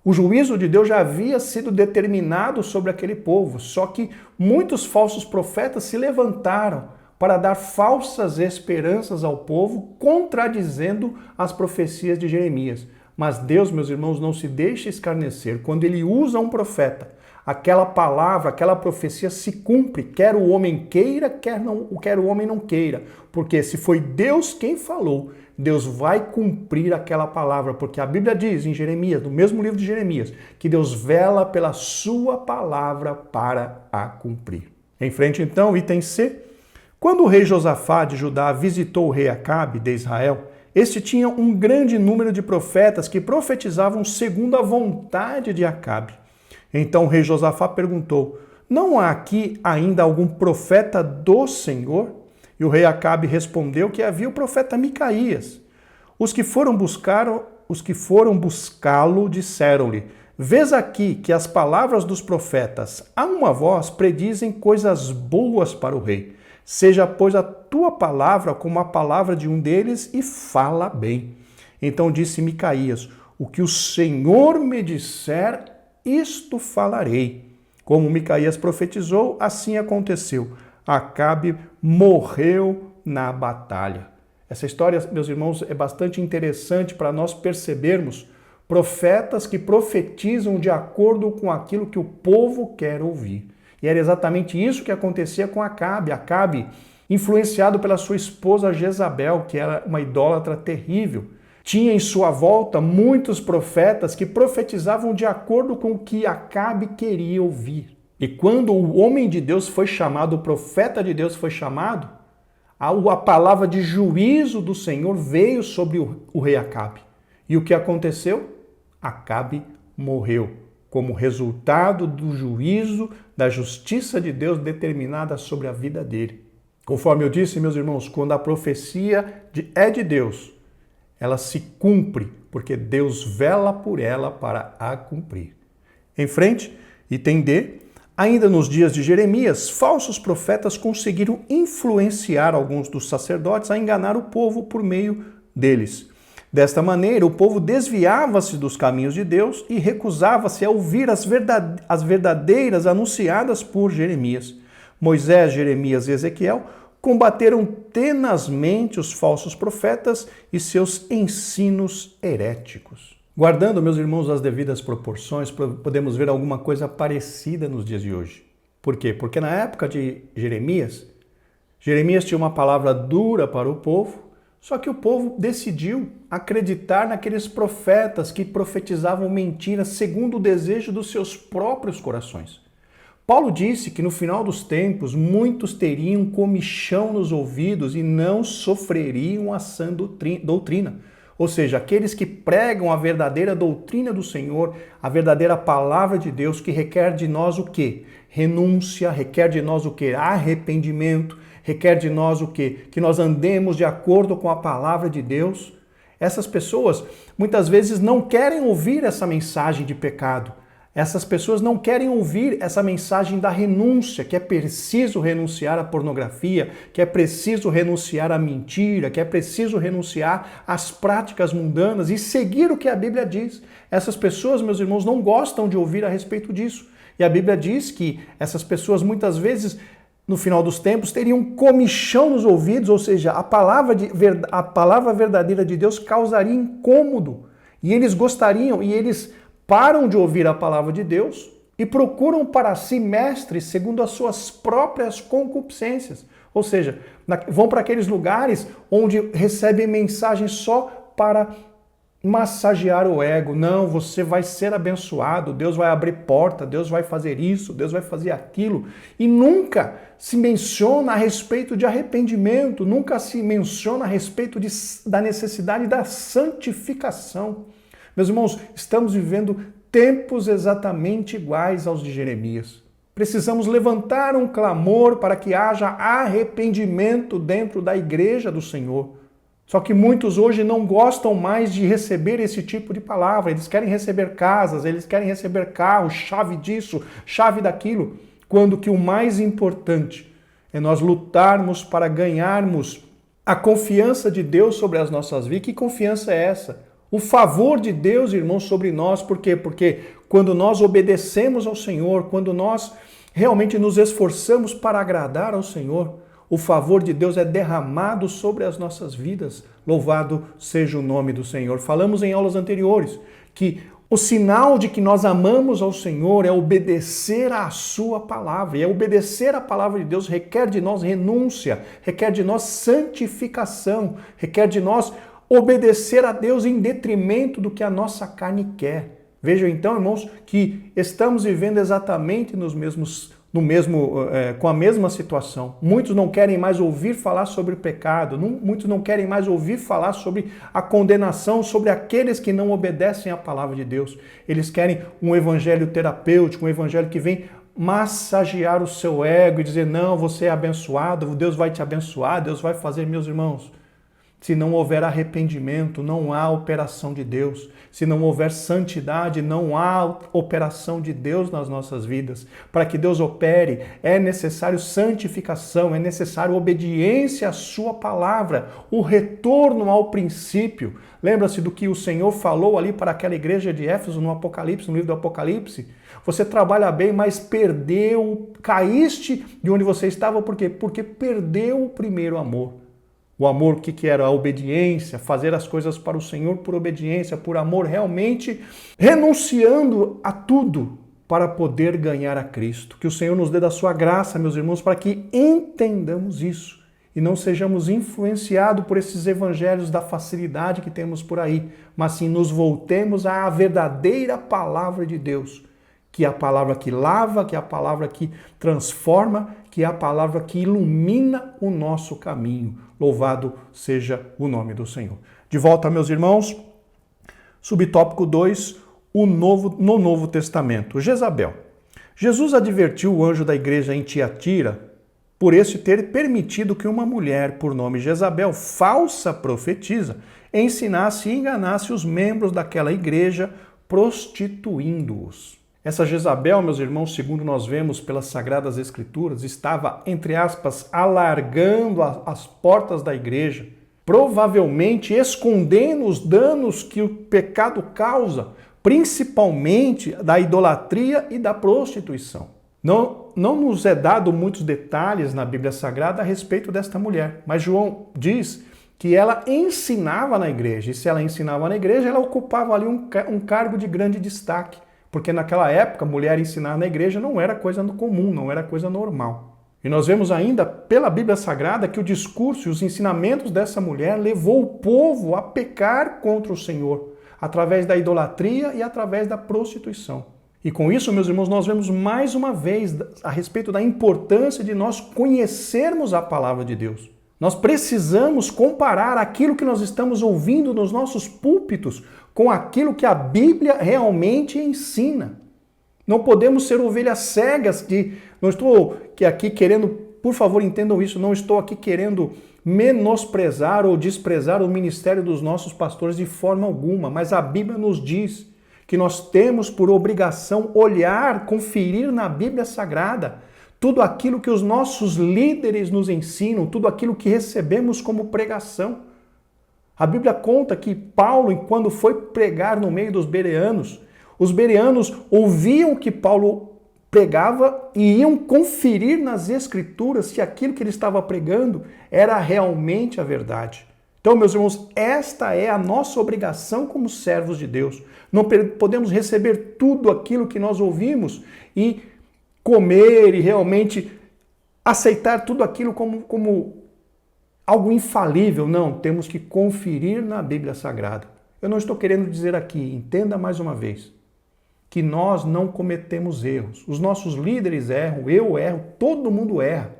O juízo de Deus já havia sido determinado sobre aquele povo, só que muitos falsos profetas se levantaram para dar falsas esperanças ao povo, contradizendo as profecias de Jeremias. Mas Deus, meus irmãos, não se deixa escarnecer. Quando ele usa um profeta, aquela palavra, aquela profecia se cumpre, quer o homem queira, quer o homem não queira. Porque se foi Deus quem falou, Deus vai cumprir aquela palavra. Porque a Bíblia diz em Jeremias, no mesmo livro de Jeremias, que Deus vela pela sua palavra para a cumprir. Em frente então, item C. Quando o rei Josafá de Judá visitou o rei Acabe de Israel, este tinha um grande número de profetas que profetizavam segundo a vontade de Acabe. Então o rei Josafá perguntou: não há aqui ainda algum profeta do Senhor? E o rei Acabe respondeu que havia o profeta Micaías. Os que foram buscá-lo disseram-lhe: vês aqui que as palavras dos profetas, a uma voz, predizem coisas boas para o rei. Seja, pois, a tua palavra como a palavra de um deles e fala bem. Então disse Micaías: o que o Senhor me disser, isto falarei. Como Micaías profetizou, assim aconteceu. Acabe morreu na batalha. Essa história, meus irmãos, é bastante interessante para nós percebermos profetas que profetizam de acordo com aquilo que o povo quer ouvir. E era exatamente isso que acontecia com Acabe. Acabe, influenciado pela sua esposa Jezabel, que era uma idólatra terrível, tinha em sua volta muitos profetas que profetizavam de acordo com o que Acabe queria ouvir. E quando o homem de Deus foi chamado, o profeta de Deus foi chamado, a palavra de juízo do Senhor veio sobre o rei Acabe. E o que aconteceu? Acabe morreu, como resultado do juízo, da justiça de Deus determinada sobre a vida dele. Conforme eu disse, meus irmãos, quando a profecia é de Deus, ela se cumpre, porque Deus vela por ela para a cumprir. Em frente, item D, ainda nos dias de Jeremias, falsos profetas conseguiram influenciar alguns dos sacerdotes a enganar o povo por meio deles. Desta maneira, o povo desviava-se dos caminhos de Deus e recusava-se a ouvir as verdadeiras anunciadas por Jeremias. Moisés, Jeremias e Ezequiel combateram tenazmente os falsos profetas e seus ensinos heréticos. Guardando, meus irmãos, as devidas proporções, podemos ver alguma coisa parecida nos dias de hoje. Por quê? Porque na época de Jeremias tinha uma palavra dura para o povo, só que o povo decidiu acreditar naqueles profetas que profetizavam mentiras segundo o desejo dos seus próprios corações. Paulo disse que no final dos tempos muitos teriam comichão nos ouvidos e não sofreriam a sã doutrina. Ou seja, aqueles que pregam a verdadeira doutrina do Senhor, a verdadeira palavra de Deus, que requer de nós o quê? Renúncia, requer de nós o quê? Arrependimento, requer de nós o quê? Que nós andemos de acordo com a palavra de Deus. Essas pessoas muitas vezes não querem ouvir essa mensagem de pecado. Essas pessoas não querem ouvir essa mensagem da renúncia, que é preciso renunciar à pornografia, que é preciso renunciar à mentira, que é preciso renunciar às práticas mundanas e seguir o que a Bíblia diz. Essas pessoas, meus irmãos, não gostam de ouvir a respeito disso. E a Bíblia diz que essas pessoas muitas vezes, no final dos tempos, teriam comichão nos ouvidos, ou seja, a palavra verdadeira de Deus causaria incômodo. E eles gostariam, e eles param de ouvir a palavra de Deus e procuram para si mestres segundo as suas próprias concupiscências. Ou seja, vão para aqueles lugares onde recebem mensagens só para massagear o ego. Não, você vai ser abençoado, Deus vai abrir porta, Deus vai fazer isso, Deus vai fazer aquilo. E nunca se menciona a respeito de arrependimento, nunca se menciona a respeito da necessidade da santificação. Meus irmãos, estamos vivendo tempos exatamente iguais aos de Jeremias. Precisamos levantar um clamor para que haja arrependimento dentro da igreja do Senhor. Só que muitos hoje não gostam mais de receber esse tipo de palavra. Eles querem receber casas, eles querem receber carros, chave disso, chave daquilo. Quando que o mais importante é nós lutarmos para ganharmos a confiança de Deus sobre as nossas vidas. Que confiança é essa? O favor de Deus, irmãos, sobre nós. Por quê? Porque quando nós obedecemos ao Senhor, quando nós realmente nos esforçamos para agradar ao Senhor, o favor de Deus é derramado sobre as nossas vidas. Louvado seja o nome do Senhor. Falamos em aulas anteriores que o sinal de que nós amamos ao Senhor é obedecer à sua palavra. E obedecer à palavra de Deus requer de nós renúncia, requer de nós santificação, requer de nós obedecer a Deus em detrimento do que a nossa carne quer. Vejam então, irmãos, que estamos vivendo exatamente com a mesma situação. Muitos não querem mais ouvir falar sobre o pecado, muitos não querem mais ouvir falar sobre a condenação, sobre aqueles que não obedecem à palavra de Deus. Eles querem um evangelho terapêutico, um evangelho que vem massagear o seu ego e dizer, não, você é abençoado, Deus vai te abençoar, Deus vai fazer, meus irmãos. Se não houver arrependimento, não há operação de Deus. Se não houver santidade, não há operação de Deus nas nossas vidas. Para que Deus opere, é necessário santificação, é necessário obediência à sua palavra, o retorno ao princípio. Lembra-se do que o Senhor falou ali para aquela igreja de Éfeso no Apocalipse, no livro do Apocalipse? Você trabalha bem, mas perdeu, caíste de onde você estava, por quê? Porque perdeu o primeiro amor. O amor, o que era? A obediência, fazer as coisas para o Senhor por obediência, por amor, realmente renunciando a tudo para poder ganhar a Cristo. Que o Senhor nos dê da sua graça, meus irmãos, para que entendamos isso e não sejamos influenciados por esses evangelhos da facilidade que temos por aí, mas sim nos voltemos à verdadeira palavra de Deus, que é a palavra que lava, que é a palavra que transforma, que é a palavra que ilumina o nosso caminho. Louvado seja o nome do Senhor. De volta, meus irmãos, subtópico 2, no Novo Testamento. Jezabel. Jesus advertiu o anjo da igreja em Tiatira por esse ter permitido que uma mulher, por nome Jezabel, falsa profetisa, ensinasse e enganasse os membros daquela igreja, prostituindo-os. Essa Jezabel, meus irmãos, segundo nós vemos pelas Sagradas Escrituras, estava, entre aspas, alargando as portas da igreja, provavelmente escondendo os danos que o pecado causa, principalmente da idolatria e da prostituição. Não nos é dado muitos detalhes na Bíblia Sagrada a respeito desta mulher, mas João diz que ela ensinava na igreja, e se ela ensinava na igreja, ela ocupava ali um cargo de grande destaque, porque naquela época, mulher ensinar na igreja não era coisa comum, não era coisa normal. E nós vemos ainda pela Bíblia Sagrada que o discurso e os ensinamentos dessa mulher levou o povo a pecar contra o Senhor, através da idolatria e através da prostituição. E com isso, meus irmãos, nós vemos mais uma vez a respeito da importância de nós conhecermos a palavra de Deus. Nós precisamos comparar aquilo que nós estamos ouvindo nos nossos púlpitos com aquilo que a Bíblia realmente ensina. Não podemos ser ovelhas cegas não estou aqui querendo, por favor, entendam isso, não estou aqui querendo menosprezar ou desprezar o ministério dos nossos pastores de forma alguma, mas a Bíblia nos diz que nós temos por obrigação olhar, conferir na Bíblia Sagrada tudo aquilo que os nossos líderes nos ensinam, tudo aquilo que recebemos como pregação. A Bíblia conta que Paulo, quando foi pregar no meio dos bereanos, os bereanos ouviam o que Paulo pregava e iam conferir nas Escrituras se aquilo que ele estava pregando era realmente a verdade. Então, meus irmãos, esta é a nossa obrigação como servos de Deus. Não podemos receber tudo aquilo que nós ouvimos e comer e realmente aceitar tudo aquilo como algo infalível. Não, temos que conferir na Bíblia Sagrada. Eu não estou querendo dizer aqui, entenda mais uma vez, que nós não cometemos erros. Os nossos líderes erram, eu erro, todo mundo erra.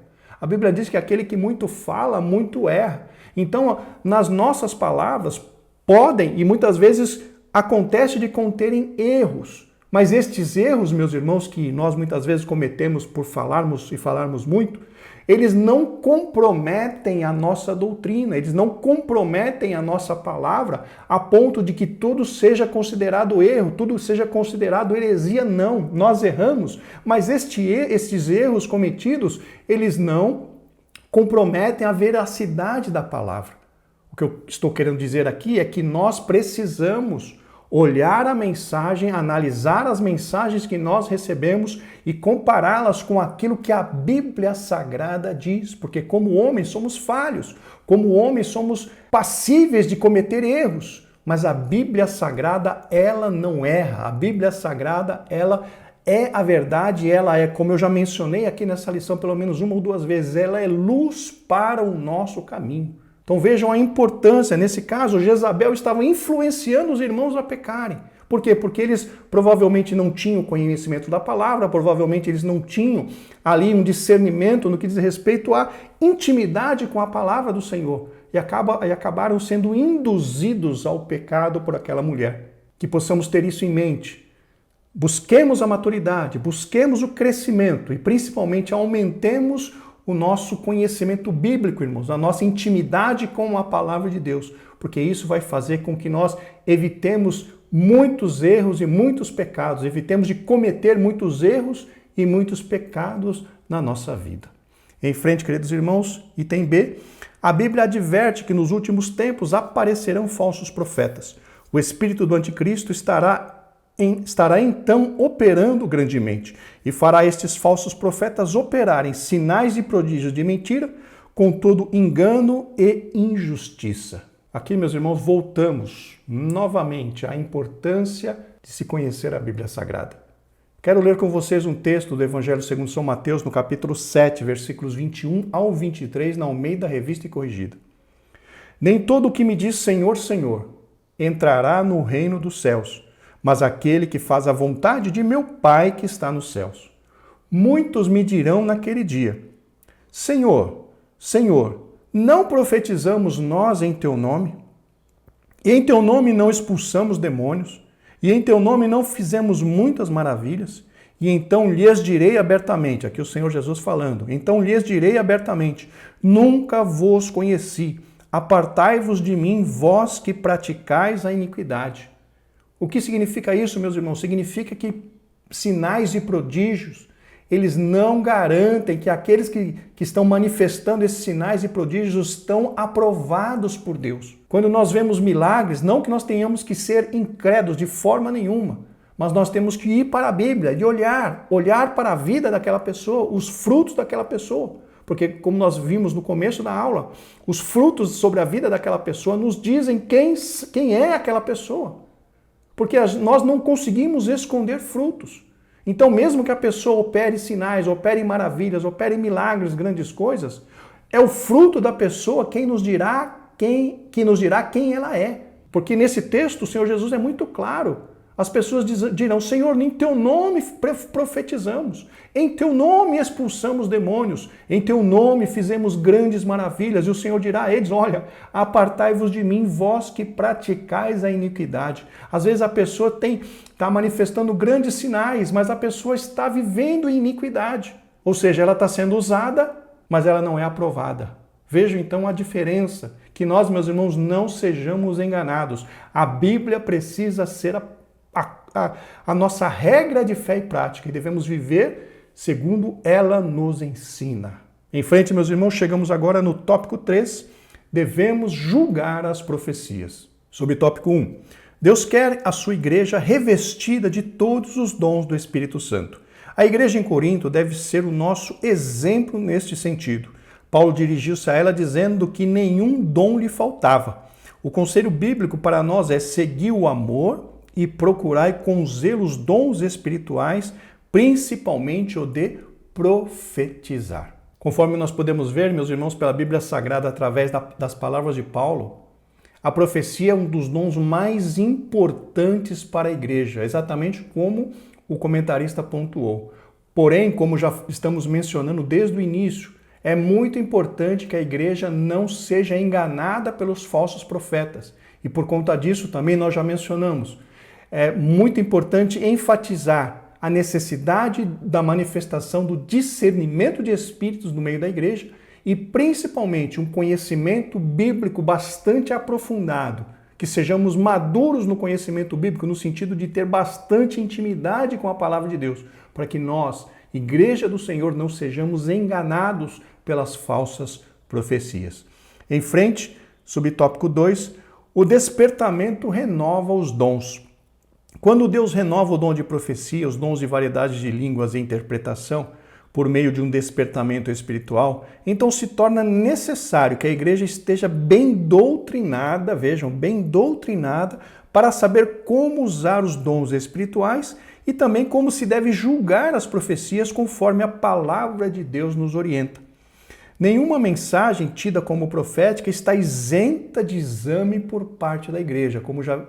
A Bíblia diz que aquele que muito fala, muito erra. Então, nas nossas palavras, podem e muitas vezes acontece de conterem erros. Mas estes erros, meus irmãos, que nós muitas vezes cometemos por falarmos e falarmos muito, eles não comprometem a nossa doutrina, eles não comprometem a nossa palavra a ponto de que tudo seja considerado erro, tudo seja considerado heresia. Não, nós erramos, mas estes erros cometidos, eles não comprometem a veracidade da palavra. O que eu estou querendo dizer aqui é que nós precisamos olhar a mensagem, analisar as mensagens que nós recebemos e compará-las com aquilo que a Bíblia Sagrada diz, porque como homens somos falhos, como homens somos passíveis de cometer erros, mas a Bíblia Sagrada, ela não erra. A Bíblia Sagrada, ela é a verdade, ela é, como eu já mencionei aqui nessa lição pelo menos uma ou duas vezes, ela é luz para o nosso caminho. Então vejam a importância, nesse caso, Jezabel estava influenciando os irmãos a pecarem. Por quê? Porque eles provavelmente não tinham conhecimento da palavra, provavelmente eles não tinham ali um discernimento no que diz respeito à intimidade com a palavra do Senhor. E acabaram sendo induzidos ao pecado por aquela mulher. Que possamos ter isso em mente. Busquemos a maturidade, busquemos o crescimento e principalmente aumentemos o nosso conhecimento bíblico, irmãos, a nossa intimidade com a palavra de Deus, porque isso vai fazer com que nós evitemos muitos erros e muitos pecados, evitemos de cometer muitos erros e muitos pecados na nossa vida. Em frente, queridos irmãos, item B, a Bíblia adverte que nos últimos tempos aparecerão falsos profetas. O espírito do anticristo estará então operando grandemente e fará estes falsos profetas operarem sinais e prodígios de mentira, com todo engano e injustiça. Aqui, meus irmãos, voltamos novamente à importância de se conhecer a Bíblia Sagrada. Quero ler com vocês um texto do Evangelho segundo São Mateus, no capítulo 7, versículos 21 ao 23, na Almeida Revista e Corrigida. Nem todo o que me diz Senhor, Senhor, entrará no reino dos céus, mas aquele que faz a vontade de meu Pai que está nos céus. Muitos me dirão naquele dia, Senhor, Senhor, não profetizamos nós em teu nome? E em teu nome não expulsamos demônios? E em teu nome não fizemos muitas maravilhas? E então lhes direi abertamente, aqui o Senhor Jesus falando, então lhes direi abertamente, nunca vos conheci, apartai-vos de mim, vós que praticais a iniquidade. O que significa isso, meus irmãos? Significa que sinais e prodígios, eles não garantem que aqueles que estão manifestando esses sinais e prodígios estão aprovados por Deus. Quando nós vemos milagres, não que nós tenhamos que ser incrédulos de forma nenhuma, mas nós temos que ir para a Bíblia e olhar para a vida daquela pessoa, os frutos daquela pessoa. Porque, como nós vimos no começo da aula, os frutos sobre a vida daquela pessoa nos dizem quem é aquela pessoa. Porque nós não conseguimos esconder frutos. Então, mesmo que a pessoa opere sinais, opere maravilhas, opere milagres, grandes coisas, é o fruto da pessoa quem nos dirá quem ela é. Porque nesse texto o Senhor Jesus é muito claro. As pessoas dirão, Senhor, em teu nome profetizamos, em teu nome expulsamos demônios, em teu nome fizemos grandes maravilhas. E o Senhor dirá a eles, olha, apartai-vos de mim, vós que praticais a iniquidade. Às vezes a pessoa está manifestando grandes sinais, mas a pessoa está vivendo em iniquidade. Ou seja, ela está sendo usada, mas ela não é aprovada. Vejam então a diferença, que nós, meus irmãos, não sejamos enganados. A Bíblia precisa ser a nossa regra de fé e prática e devemos viver segundo ela nos ensina. Em frente, meus irmãos, chegamos agora no tópico 3, devemos julgar as profecias. Sobre tópico 1, Deus quer a sua igreja revestida de todos os dons do Espírito Santo. A igreja em Corinto deve ser o nosso exemplo neste sentido. Paulo dirigiu-se a ela dizendo que nenhum dom lhe faltava. O conselho bíblico para nós é seguir o amor e procurai com zelo os dons espirituais, principalmente o de profetizar. Conforme nós podemos ver, meus irmãos, pela Bíblia Sagrada, através das palavras de Paulo, a profecia é um dos dons mais importantes para a igreja, exatamente como o comentarista pontuou. Porém, como já estamos mencionando desde o início, é muito importante que a igreja não seja enganada pelos falsos profetas. E por conta disso, também nós já mencionamos, é muito importante enfatizar a necessidade da manifestação do discernimento de espíritos no meio da igreja e principalmente um conhecimento bíblico bastante aprofundado, que sejamos maduros no conhecimento bíblico no sentido de ter bastante intimidade com a palavra de Deus, para que nós, Igreja do Senhor, não sejamos enganados pelas falsas profecias. Em frente, subtópico 2, o despertamento renova os dons. Quando Deus renova o dom de profecia, os dons de variedades de línguas e interpretação, por meio de um despertamento espiritual, então se torna necessário que a igreja esteja bem doutrinada, vejam, bem doutrinada, para saber como usar os dons espirituais e também como se deve julgar as profecias conforme a palavra de Deus nos orienta. Nenhuma mensagem tida como profética está isenta de exame por parte da igreja, como já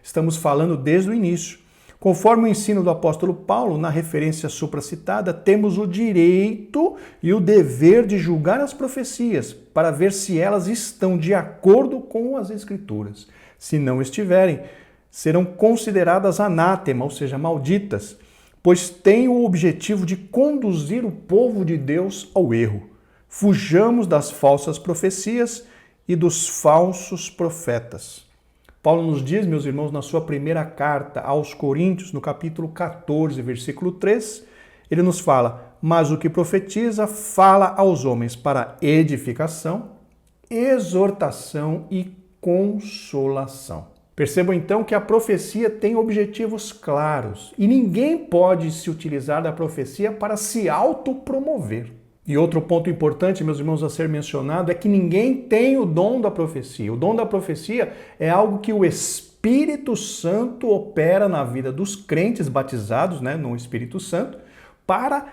estamos falando desde o início. Conforme o ensino do apóstolo Paulo, na referência supracitada, temos o direito e o dever de julgar as profecias para ver se elas estão de acordo com as Escrituras. Se não estiverem, serão consideradas anátema, ou seja, malditas, pois têm o objetivo de conduzir o povo de Deus ao erro. Fujamos das falsas profecias e dos falsos profetas. Paulo nos diz, meus irmãos, na sua primeira carta aos Coríntios, no capítulo 14, versículo 3, ele nos fala, mas o que profetiza fala aos homens para edificação, exortação e consolação. Percebam então que a profecia tem objetivos claros e ninguém pode se utilizar da profecia para se autopromover. E outro ponto importante, meus irmãos, a ser mencionado é que ninguém tem o dom da profecia. O dom da profecia é algo que o Espírito Santo opera na vida dos crentes batizados, no Espírito Santo, para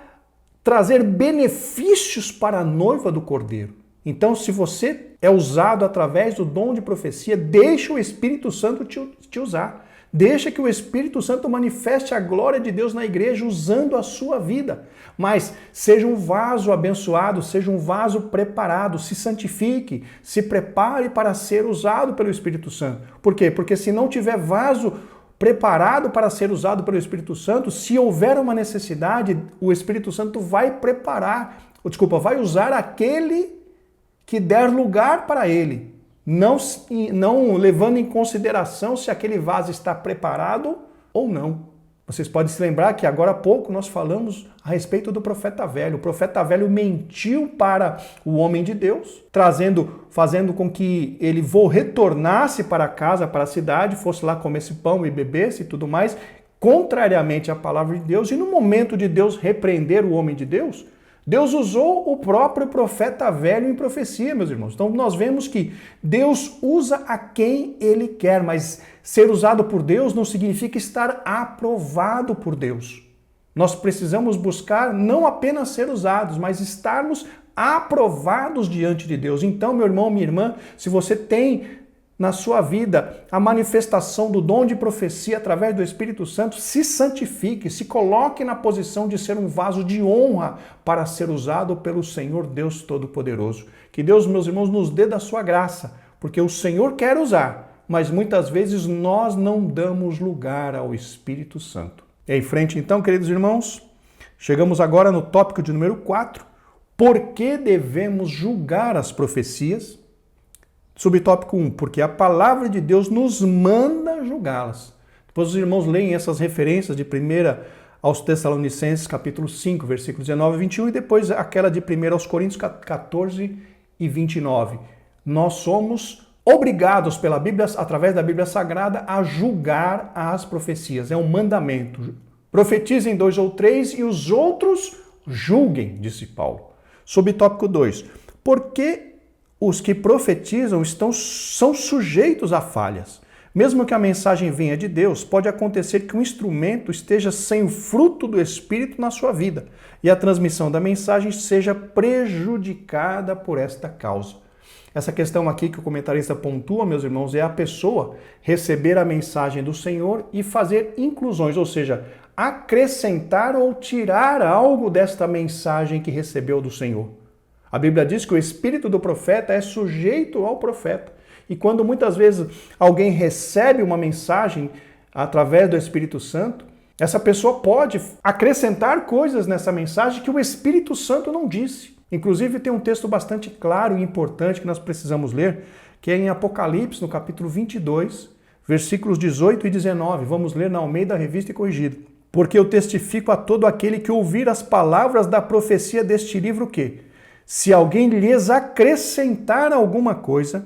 trazer benefícios para a noiva do Cordeiro. Então, se você é usado através do dom de profecia, deixa o Espírito Santo te usar. Deixa que o Espírito Santo manifeste a glória de Deus na igreja usando a sua vida. Mas seja um vaso abençoado, seja um vaso preparado, se santifique, se prepare para ser usado pelo Espírito Santo. Por quê? Porque se não tiver vaso preparado para ser usado pelo Espírito Santo, se houver uma necessidade, o Espírito Santo vai vai usar aquele que der lugar para ele. Não levando em consideração se aquele vaso está preparado ou não. Vocês podem se lembrar que agora há pouco nós falamos a respeito do profeta velho. O profeta velho mentiu para o homem de Deus, fazendo com que ele retornasse para casa, para a cidade, fosse lá comer esse pão e bebesse e tudo mais, contrariamente à palavra de Deus. E no momento de Deus repreender o homem de Deus, Deus usou o próprio profeta velho em profecia, meus irmãos. Então nós vemos que Deus usa a quem Ele quer, mas ser usado por Deus não significa estar aprovado por Deus. Nós precisamos buscar não apenas ser usados, mas estarmos aprovados diante de Deus. Então, meu irmão, minha irmã, se você tem na sua vida a manifestação do dom de profecia através do Espírito Santo, se santifique, se coloque na posição de ser um vaso de honra para ser usado pelo Senhor Deus Todo-Poderoso. Que Deus, meus irmãos, nos dê da sua graça, porque o Senhor quer usar, mas muitas vezes nós não damos lugar ao Espírito Santo. E em frente então, queridos irmãos, chegamos agora no tópico de número 4, por que devemos julgar as profecias? Subtópico 1, porque a palavra de Deus nos manda julgá-las. Depois os irmãos leem essas referências de 1 aos Tessalonicenses, capítulo 5, versículos 19 e 21, e depois aquela de 1 aos Coríntios, 14 e 29. Nós somos obrigados pela Bíblia, através da Bíblia Sagrada, a julgar as profecias. É um mandamento. Profetizem 2 ou 3 e os outros julguem, disse Paulo. Subtópico 2, porque os que profetizam são sujeitos a falhas. Mesmo que a mensagem venha de Deus, pode acontecer que um instrumento esteja sem o fruto do Espírito na sua vida e a transmissão da mensagem seja prejudicada por esta causa. Essa questão aqui que o comentarista pontua, meus irmãos, é a pessoa receber a mensagem do Senhor e fazer inclusões, ou seja, acrescentar ou tirar algo desta mensagem que recebeu do Senhor. A Bíblia diz que o espírito do profeta é sujeito ao profeta. E quando muitas vezes alguém recebe uma mensagem através do Espírito Santo, essa pessoa pode acrescentar coisas nessa mensagem que o Espírito Santo não disse. Inclusive tem um texto bastante claro e importante que nós precisamos ler, que é em Apocalipse, no capítulo 22, versículos 18 e 19. Vamos ler na Almeida Revista e Corrigida. Porque eu testifico a todo aquele que ouvir as palavras da profecia deste livro que, se alguém lhes acrescentar alguma coisa,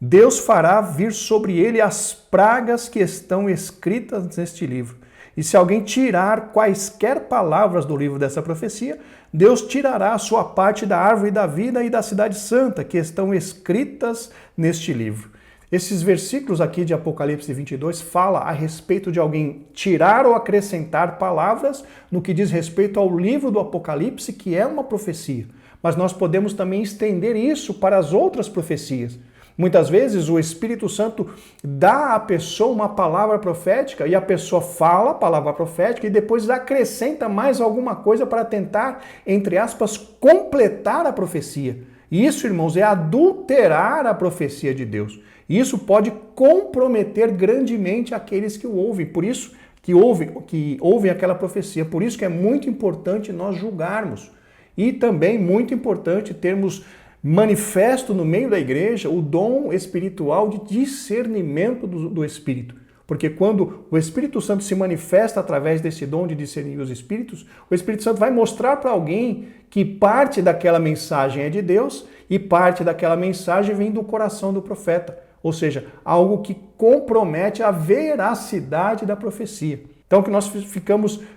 Deus fará vir sobre ele as pragas que estão escritas neste livro. E se alguém tirar quaisquer palavras do livro dessa profecia, Deus tirará a sua parte da árvore da vida e da cidade santa que estão escritas neste livro. Esses versículos aqui de Apocalipse 22 falam a respeito de alguém tirar ou acrescentar palavras no que diz respeito ao livro do Apocalipse, que é uma profecia. Mas nós podemos também estender isso para as outras profecias. Muitas vezes o Espírito Santo dá à pessoa uma palavra profética e a pessoa fala a palavra profética e depois acrescenta mais alguma coisa para tentar, entre aspas, completar a profecia. E isso, irmãos, é adulterar a profecia de Deus. E isso pode comprometer grandemente aqueles que o ouvem. Por isso que ouvem aquela profecia. Por isso que é muito importante nós julgarmos. E também muito importante termos manifesto no meio da igreja o dom espiritual de discernimento do Espírito. Porque quando o Espírito Santo se manifesta através desse dom de discernir os Espíritos, o Espírito Santo vai mostrar para alguém que parte daquela mensagem é de Deus e parte daquela mensagem vem do coração do profeta. Ou seja, algo que compromete a veracidade da profecia. Então que nós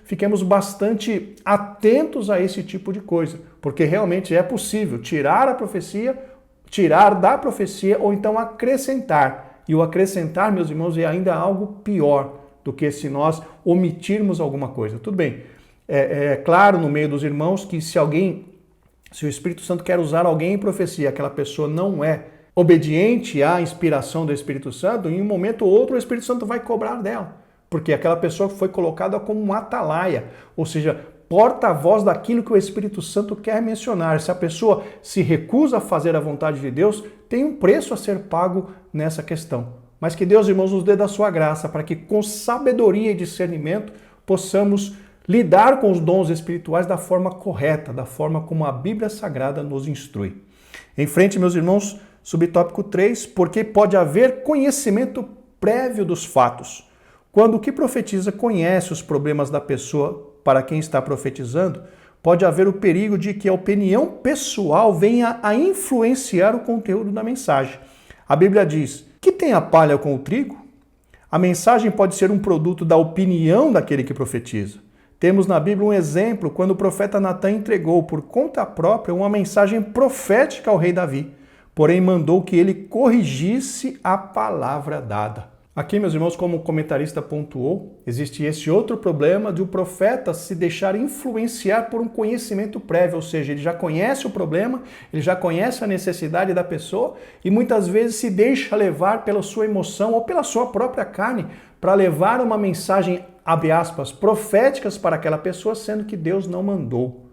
fiquemos bastante atentos a esse tipo de coisa, porque realmente é possível tirar a profecia, tirar da profecia ou então acrescentar. E o acrescentar, meus irmãos, é ainda algo pior do que se nós omitirmos alguma coisa. Tudo bem, é claro no meio dos irmãos que se o Espírito Santo quer usar alguém em profecia, aquela pessoa não é obediente à inspiração do Espírito Santo, em um momento ou outro o Espírito Santo vai cobrar dela. porque aquela pessoa foi colocada como um atalaia, ou seja, porta-voz daquilo que o Espírito Santo quer mencionar. Se a pessoa se recusa a fazer a vontade de Deus, tem um preço a ser pago nessa questão. Mas que Deus, irmãos, nos dê da sua graça para que com sabedoria e discernimento possamos lidar com os dons espirituais da forma correta, da forma como a Bíblia Sagrada nos instrui. Em frente, meus irmãos, subtópico 3, porque pode haver conhecimento prévio dos fatos. Quando o que profetiza conhece os problemas da pessoa para quem está profetizando, pode haver o perigo de que a opinião pessoal venha a influenciar o conteúdo da mensagem. A Bíblia diz: que tem a palha com o trigo? A mensagem pode ser um produto da opinião daquele que profetiza. Temos na Bíblia um exemplo quando o profeta Natan entregou por conta própria uma mensagem profética ao rei Davi, porém mandou que ele corrigisse a palavra dada. Aqui, meus irmãos, como o comentarista pontuou, existe esse outro problema de o profeta se deixar influenciar por um conhecimento prévio, ou seja, ele já conhece o problema, ele já conhece a necessidade da pessoa e muitas vezes se deixa levar pela sua emoção ou pela sua própria carne para levar uma mensagem, abre aspas, proféticas para aquela pessoa, sendo que Deus não mandou.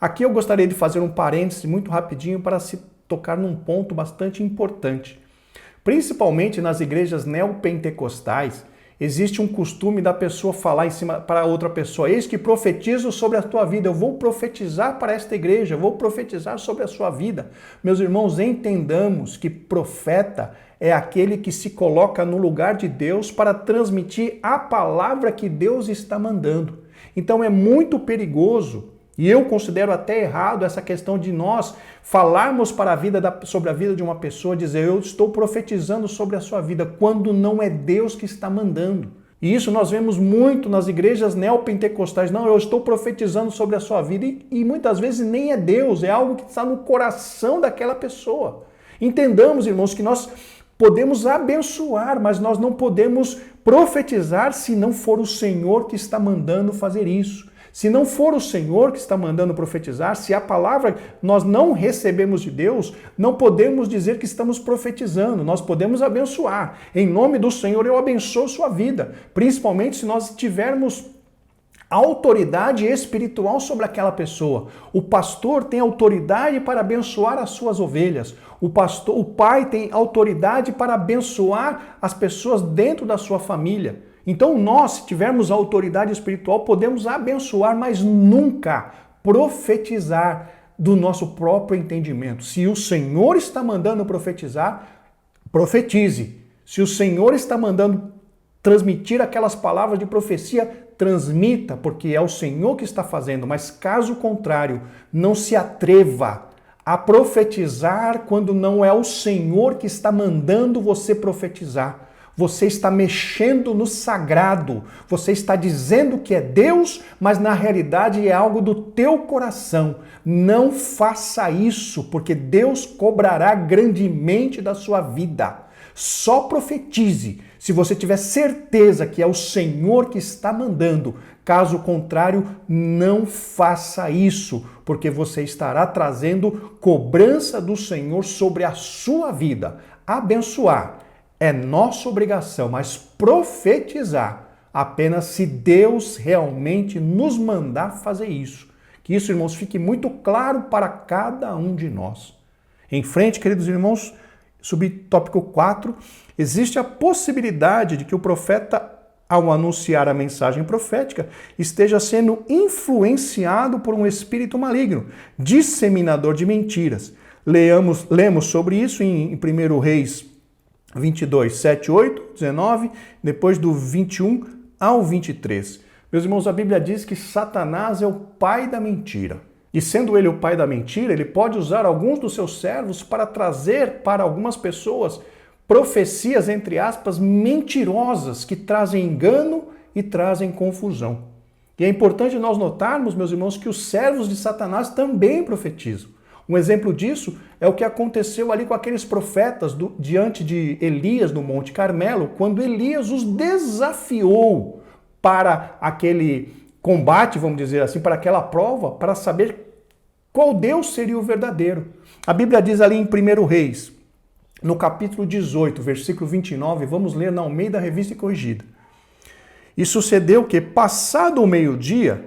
Aqui eu gostaria de fazer um parêntese muito rapidinho para se tocar num ponto bastante importante. Principalmente nas igrejas neopentecostais, existe um costume da pessoa falar em cima para outra pessoa: eis que profetizo sobre a tua vida, eu vou profetizar para esta igreja, eu vou profetizar sobre a sua vida. Meus irmãos, entendamos que profeta é aquele que se coloca no lugar de Deus para transmitir a palavra que Deus está mandando. Então é muito perigoso, e eu considero até errado essa questão de nós falarmos para a vida sobre a vida de uma pessoa, dizer eu estou profetizando sobre a sua vida, quando não é Deus que está mandando. E isso nós vemos muito nas igrejas neopentecostais. Não, eu estou profetizando sobre a sua vida e muitas vezes nem é Deus, é algo que está no coração daquela pessoa. Entendamos, irmãos, que nós podemos abençoar, mas nós não podemos profetizar se não for o Senhor que está mandando fazer isso. Se não for o Senhor que está mandando profetizar, se a palavra nós não recebemos de Deus, não podemos dizer que estamos profetizando, nós podemos abençoar. Em nome do Senhor eu abençoo sua vida, principalmente se nós tivermos autoridade espiritual sobre aquela pessoa. O pastor tem autoridade para abençoar as suas ovelhas. O pai tem autoridade para abençoar as pessoas dentro da sua família. Então nós, se tivermos autoridade espiritual, podemos abençoar, mas nunca profetizar do nosso próprio entendimento. Se o Senhor está mandando profetizar, profetize. Se o Senhor está mandando transmitir aquelas palavras de profecia, transmita, porque é o Senhor que está fazendo. Mas caso contrário, não se atreva a profetizar quando não é o Senhor que está mandando você profetizar. Você está mexendo no sagrado, você está dizendo que é Deus, mas na realidade é algo do teu coração. Não faça isso, porque Deus cobrará grandemente da sua vida. Só profetize se você tiver certeza que é o Senhor que está mandando. Caso contrário, não faça isso, porque você estará trazendo cobrança do Senhor sobre a sua vida. Abençoar é nossa obrigação, mas profetizar apenas se Deus realmente nos mandar fazer isso. Que isso, irmãos, fique muito claro para cada um de nós. Em frente, queridos irmãos, subtópico 4, existe a possibilidade de que o profeta, ao anunciar a mensagem profética, esteja sendo influenciado por um espírito maligno, disseminador de mentiras. Lemos sobre isso em 1 Reis 22, 7, 8, 19, depois do 21 ao 23. Meus irmãos, a Bíblia diz que Satanás é o pai da mentira. E sendo ele o pai da mentira, ele pode usar alguns dos seus servos para trazer para algumas pessoas profecias, entre aspas, mentirosas, que trazem engano e trazem confusão. E é importante nós notarmos, meus irmãos, que os servos de Satanás também profetizam. Um exemplo disso é o que aconteceu ali com aqueles profetas diante de Elias no Monte Carmelo, quando Elias os desafiou para aquele combate, vamos dizer assim, para aquela prova, para saber qual Deus seria o verdadeiro. A Bíblia diz ali em 1 Reis, no capítulo 18, versículo 29, vamos ler na Almeida Revista e Corrigida. E sucedeu que, passado o meio-dia,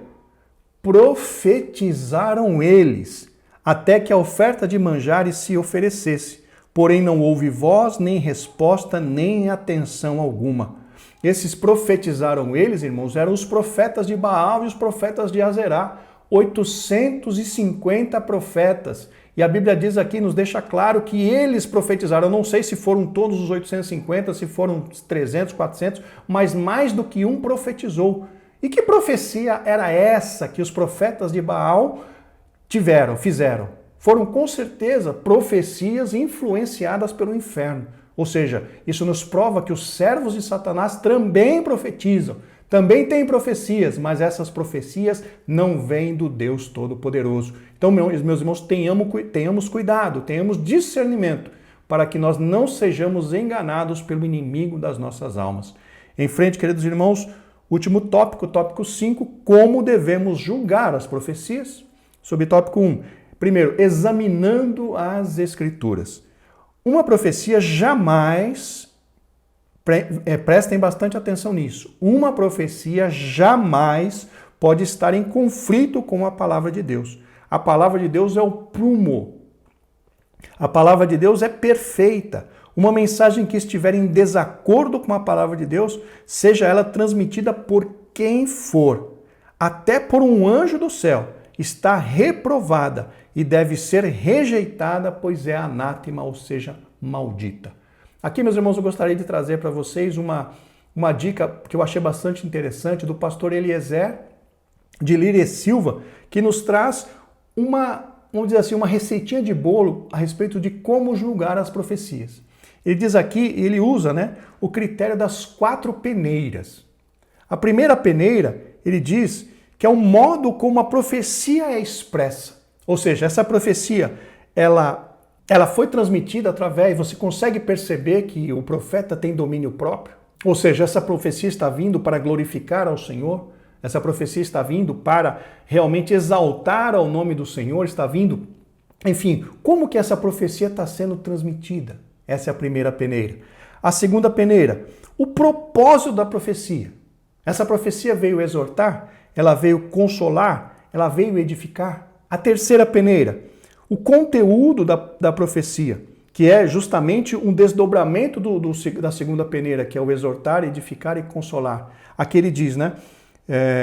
profetizaram eles, até que a oferta de manjares se oferecesse. Porém não houve voz, nem resposta, nem atenção alguma. Esses profetizaram eles, irmãos, eram os profetas de Baal e os profetas de Azerá. 850 profetas. E a Bíblia diz aqui, nos deixa claro que eles profetizaram. Eu não sei se foram todos os 850, se foram 300, 400, mas mais do que um profetizou. E que profecia era essa que os profetas de Baal fizeram? Foram com certeza profecias influenciadas pelo inferno. Ou seja, isso nos prova que os servos de Satanás também profetizam, também têm profecias, mas essas profecias não vêm do Deus Todo-Poderoso. Então, meus irmãos, tenhamos cuidado, tenhamos discernimento, para que nós não sejamos enganados pelo inimigo das nossas almas. Em frente, queridos irmãos, último tópico, tópico 5, como devemos julgar as profecias? Subtópico 1. Primeiro, examinando as Escrituras. Uma profecia jamais, prestem bastante atenção nisso, uma profecia jamais pode estar em conflito com a palavra de Deus. A palavra de Deus é o prumo. A palavra de Deus é perfeita. Uma mensagem que estiver em desacordo com a palavra de Deus, seja ela transmitida por quem for, até por um anjo do céu, está reprovada e deve ser rejeitada, pois é anátema, ou seja, maldita. Aqui, meus irmãos, eu gostaria de trazer para vocês uma dica que eu achei bastante interessante do pastor Eliezer de Lira e Silva, que nos traz vamos dizer assim, uma receitinha de bolo a respeito de como julgar as profecias. Ele diz aqui, ele usa, o critério das 4 peneiras. A primeira peneira, ele diz que é o modo como a profecia é expressa. Ou seja, essa profecia, ela foi transmitida através, você consegue perceber que o profeta tem domínio próprio? Ou seja, essa profecia está vindo para glorificar ao Senhor? Essa profecia está vindo para realmente exaltar ao nome do Senhor? Está vindo, enfim, como que essa profecia está sendo transmitida? Essa é a primeira peneira. A segunda peneira, o propósito da profecia. Essa profecia veio exortar, ela veio consolar, ela veio edificar. A terceira peneira, o conteúdo da profecia, que é justamente um desdobramento da segunda peneira, que é o exortar, edificar e consolar. Aqui ele diz,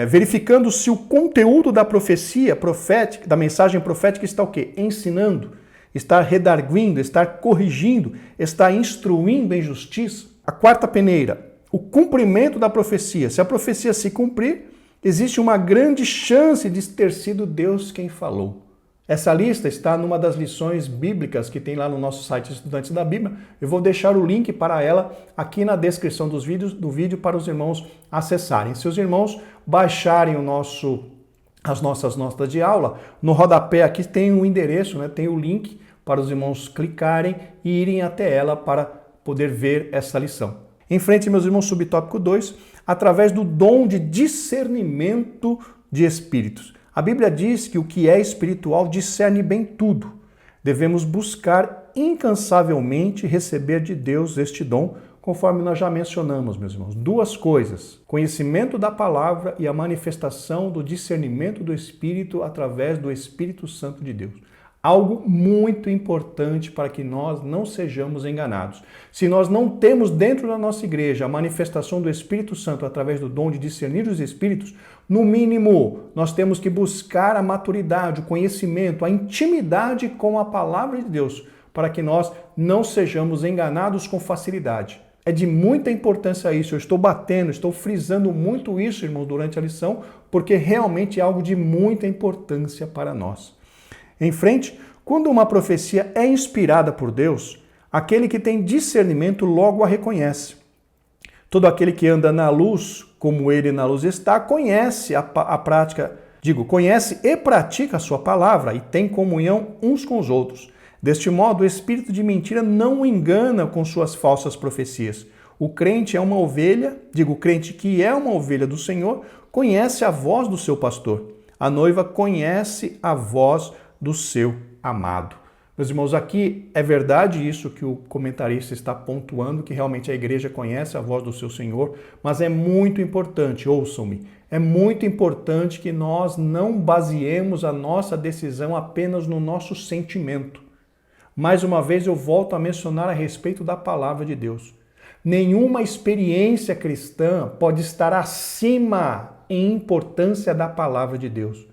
verificando se o conteúdo da profecia profética, da mensagem profética está o quê? Ensinando, está redarguindo, está corrigindo, está instruindo em justiça. A quarta peneira, o cumprimento da profecia. Se a profecia se cumprir, existe uma grande chance de ter sido Deus quem falou. Essa lista está numa das lições bíblicas que tem lá no nosso site Estudantes da Bíblia. Eu vou deixar o link para ela aqui na descrição do vídeo para os irmãos acessarem. Se os irmãos baixarem as nossas notas de aula, no rodapé aqui tem o endereço, tem o link para os irmãos clicarem e irem até ela para poder ver essa lição. Em frente, meus irmãos, subtópico 2, através do dom de discernimento de espíritos. A Bíblia diz que o que é espiritual discerne bem tudo. Devemos buscar incansavelmente receber de Deus este dom, conforme nós já mencionamos, meus irmãos. 2 coisas: conhecimento da palavra e a manifestação do discernimento do Espírito através do Espírito Santo de Deus. Algo muito importante para que nós não sejamos enganados. Se nós não temos dentro da nossa igreja a manifestação do Espírito Santo através do dom de discernir os Espíritos, no mínimo, nós temos que buscar a maturidade, o conhecimento, a intimidade com a palavra de Deus, para que nós não sejamos enganados com facilidade. É de muita importância isso. Eu estou frisando muito isso, irmãos, durante a lição, porque realmente é algo de muita importância para nós. Em frente, quando uma profecia é inspirada por Deus, aquele que tem discernimento logo a reconhece. Todo aquele que anda na luz, como ele na luz está, conhece conhece e pratica a sua palavra e tem comunhão uns com os outros. Deste modo, o espírito de mentira não o engana com suas falsas profecias. O crente o crente que é uma ovelha do Senhor, conhece a voz do seu pastor. A noiva conhece a voz do seu amado. Meus irmãos, aqui é verdade isso que o comentarista está pontuando, que realmente a igreja conhece a voz do seu Senhor, mas é muito importante, ouçam-me, é muito importante que nós não baseemos a nossa decisão apenas no nosso sentimento. Mais uma vez eu volto a mencionar a respeito da palavra de Deus. Nenhuma experiência cristã pode estar acima em importância da palavra de Deus.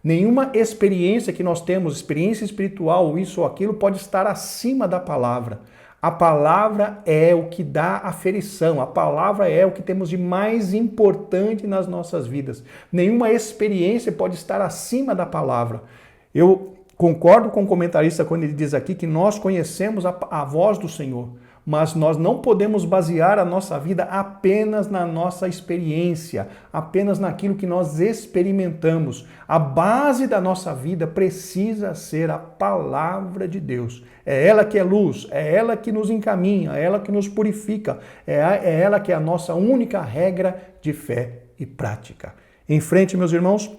Nenhuma experiência que nós temos, experiência espiritual, isso ou aquilo, pode estar acima da palavra. A palavra é o que dá aferição, a palavra é o que temos de mais importante nas nossas vidas. Nenhuma experiência pode estar acima da palavra. Eu concordo com o comentarista quando ele diz aqui que nós conhecemos a voz do Senhor, mas nós não podemos basear a nossa vida apenas na nossa experiência, apenas naquilo que nós experimentamos. A base da nossa vida precisa ser a palavra de Deus. É ela que é luz, é ela que nos encaminha, é ela que nos purifica, é ela que é a nossa única regra de fé e prática. Em frente, meus irmãos,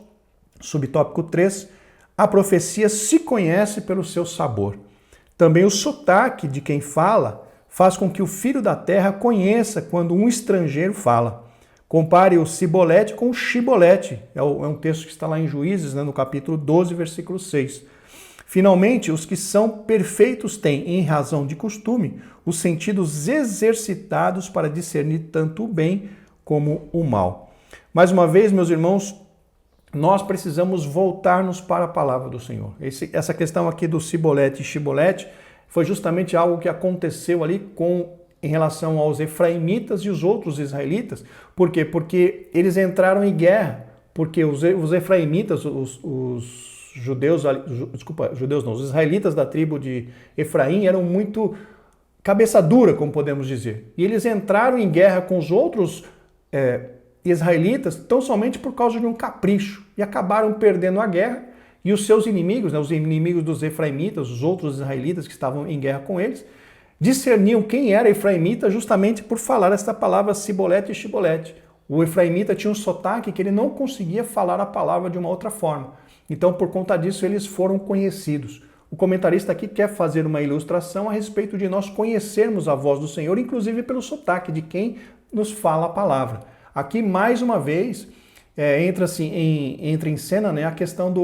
subtópico 3, a profecia se conhece pelo seu sabor. Também o sotaque de quem fala faz com que o filho da terra conheça quando um estrangeiro fala. Compare o cibolete com o chibolete. É um texto que está lá em Juízes, no capítulo 12, versículo 6. Finalmente, os que são perfeitos têm, em razão de costume, os sentidos exercitados para discernir tanto o bem como o mal. Mais uma vez, meus irmãos, nós precisamos voltar-nos para a palavra do Senhor. Essa questão aqui do cibolete e chibolete foi justamente algo que aconteceu ali em relação aos efraimitas e os outros israelitas. Por quê? Porque eles entraram em guerra, porque os efraimitas, os israelitas da tribo de Efraim eram muito cabeça dura, como podemos dizer. E eles entraram em guerra com os outros israelitas tão somente por causa de um capricho e acabaram perdendo a guerra. E os seus inimigos, os inimigos dos efraimitas, os outros israelitas que estavam em guerra com eles, discerniam quem era efraimita justamente por falar essa palavra cibolete e chibolete. O efraimita tinha um sotaque que ele não conseguia falar a palavra de uma outra forma. Então, por conta disso, eles foram conhecidos. O comentarista aqui quer fazer uma ilustração a respeito de nós conhecermos a voz do Senhor, inclusive pelo sotaque de quem nos fala a palavra. Aqui, mais uma vez, entra em cena, né, a questão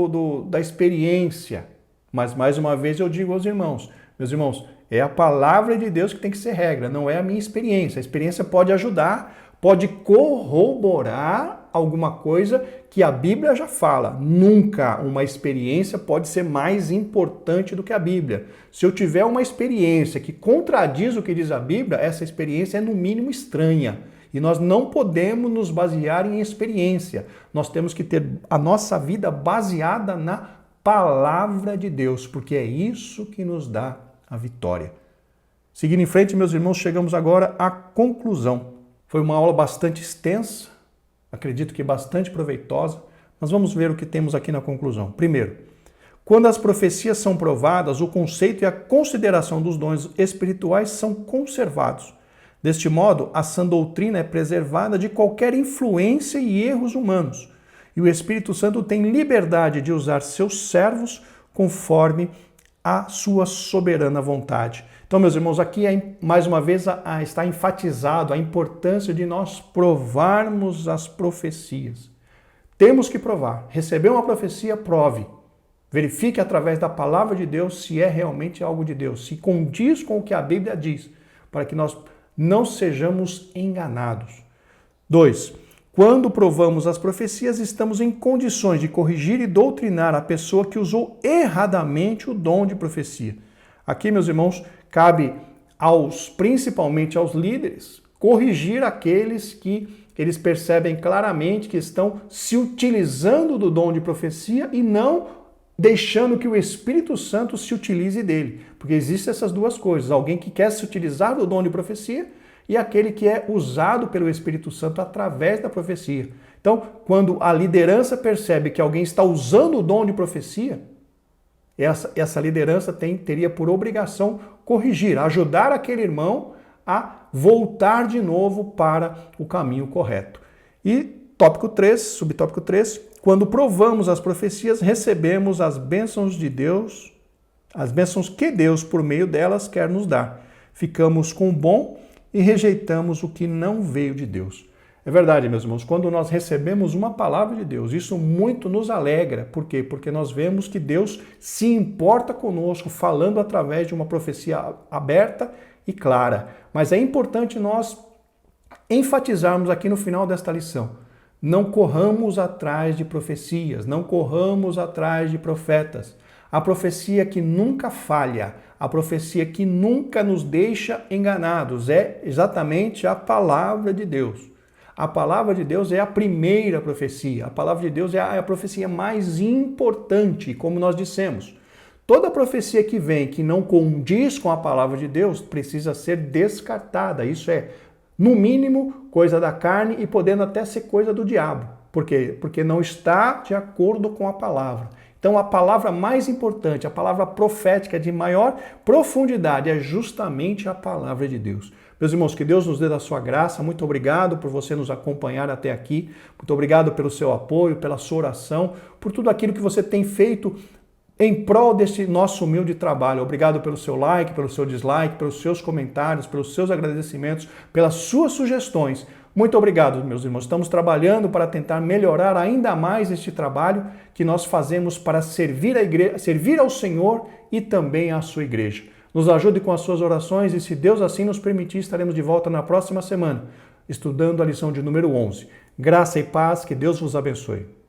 da experiência. Mas, mais uma vez, eu digo aos irmãos, meus irmãos, é a palavra de Deus que tem que ser regra, não é a minha experiência. A experiência pode ajudar, pode corroborar alguma coisa que a Bíblia já fala. Nunca uma experiência pode ser mais importante do que a Bíblia. Se eu tiver uma experiência que contradiz o que diz a Bíblia, essa experiência é no mínimo estranha. E nós não podemos nos basear em experiência. Nós temos que ter a nossa vida baseada na palavra de Deus, porque é isso que nos dá a vitória. Seguindo em frente, meus irmãos, chegamos agora à conclusão. Foi uma aula bastante extensa, acredito que bastante proveitosa, mas vamos ver o que temos aqui na conclusão. Primeiro, quando as profecias são provadas, o conceito e a consideração dos dons espirituais são conservados. Deste modo, a sã doutrina é preservada de qualquer influência e erros humanos. E o Espírito Santo tem liberdade de usar seus servos conforme a sua soberana vontade. Então, meus irmãos, aqui mais uma vez está enfatizado a importância de nós provarmos as profecias. Temos que provar. Recebeu uma profecia, prove. Verifique através da palavra de Deus se é realmente algo de Deus, se condiz com o que a Bíblia diz, para que nós não sejamos enganados. 2. Quando provamos as profecias, estamos em condições de corrigir e doutrinar a pessoa que usou erradamente o dom de profecia. Aqui, meus irmãos, cabe principalmente aos líderes, corrigir aqueles que eles percebem claramente que estão se utilizando do dom de profecia e não deixando que o Espírito Santo se utilize dele. Porque existem essas duas coisas. Alguém que quer se utilizar do dom de profecia e aquele que é usado pelo Espírito Santo através da profecia. Então, quando a liderança percebe que alguém está usando o dom de profecia, essa liderança teria por obrigação corrigir, ajudar aquele irmão a voltar de novo para o caminho correto. E tópico 3, subtópico 3, quando provamos as profecias, recebemos as bênçãos de Deus, as bênçãos que Deus, por meio delas, quer nos dar. Ficamos com o bom e rejeitamos o que não veio de Deus. É verdade, meus irmãos, quando nós recebemos uma palavra de Deus, isso muito nos alegra. Por quê? Porque nós vemos que Deus se importa conosco, falando através de uma profecia aberta e clara. Mas é importante nós enfatizarmos aqui no final desta lição: não corramos atrás de profecias, não corramos atrás de profetas. A profecia que nunca falha, a profecia que nunca nos deixa enganados, é exatamente a palavra de Deus. A palavra de Deus é a primeira profecia. A palavra de Deus é a profecia mais importante, como nós dissemos. Toda profecia que vem que não condiz com a palavra de Deus precisa ser descartada. Isso é, no mínimo, coisa da carne e podendo até ser coisa do diabo. Por quê? Porque não está de acordo com a palavra. Então, a palavra mais importante, a palavra profética de maior profundidade é justamente a palavra de Deus. Meus irmãos, que Deus nos dê da sua graça. Muito obrigado por você nos acompanhar até aqui. Muito obrigado pelo seu apoio, pela sua oração, por tudo aquilo que você tem feito em prol desse nosso humilde trabalho. Obrigado pelo seu like, pelo seu dislike, pelos seus comentários, pelos seus agradecimentos, pelas suas sugestões. Muito obrigado, meus irmãos. Estamos trabalhando para tentar melhorar ainda mais este trabalho que nós fazemos para servir a igreja, servir ao Senhor e também à sua igreja. Nos ajude com as suas orações e, se Deus assim nos permitir, estaremos de volta na próxima semana, estudando a lição de número 11. Graça e paz, que Deus vos abençoe.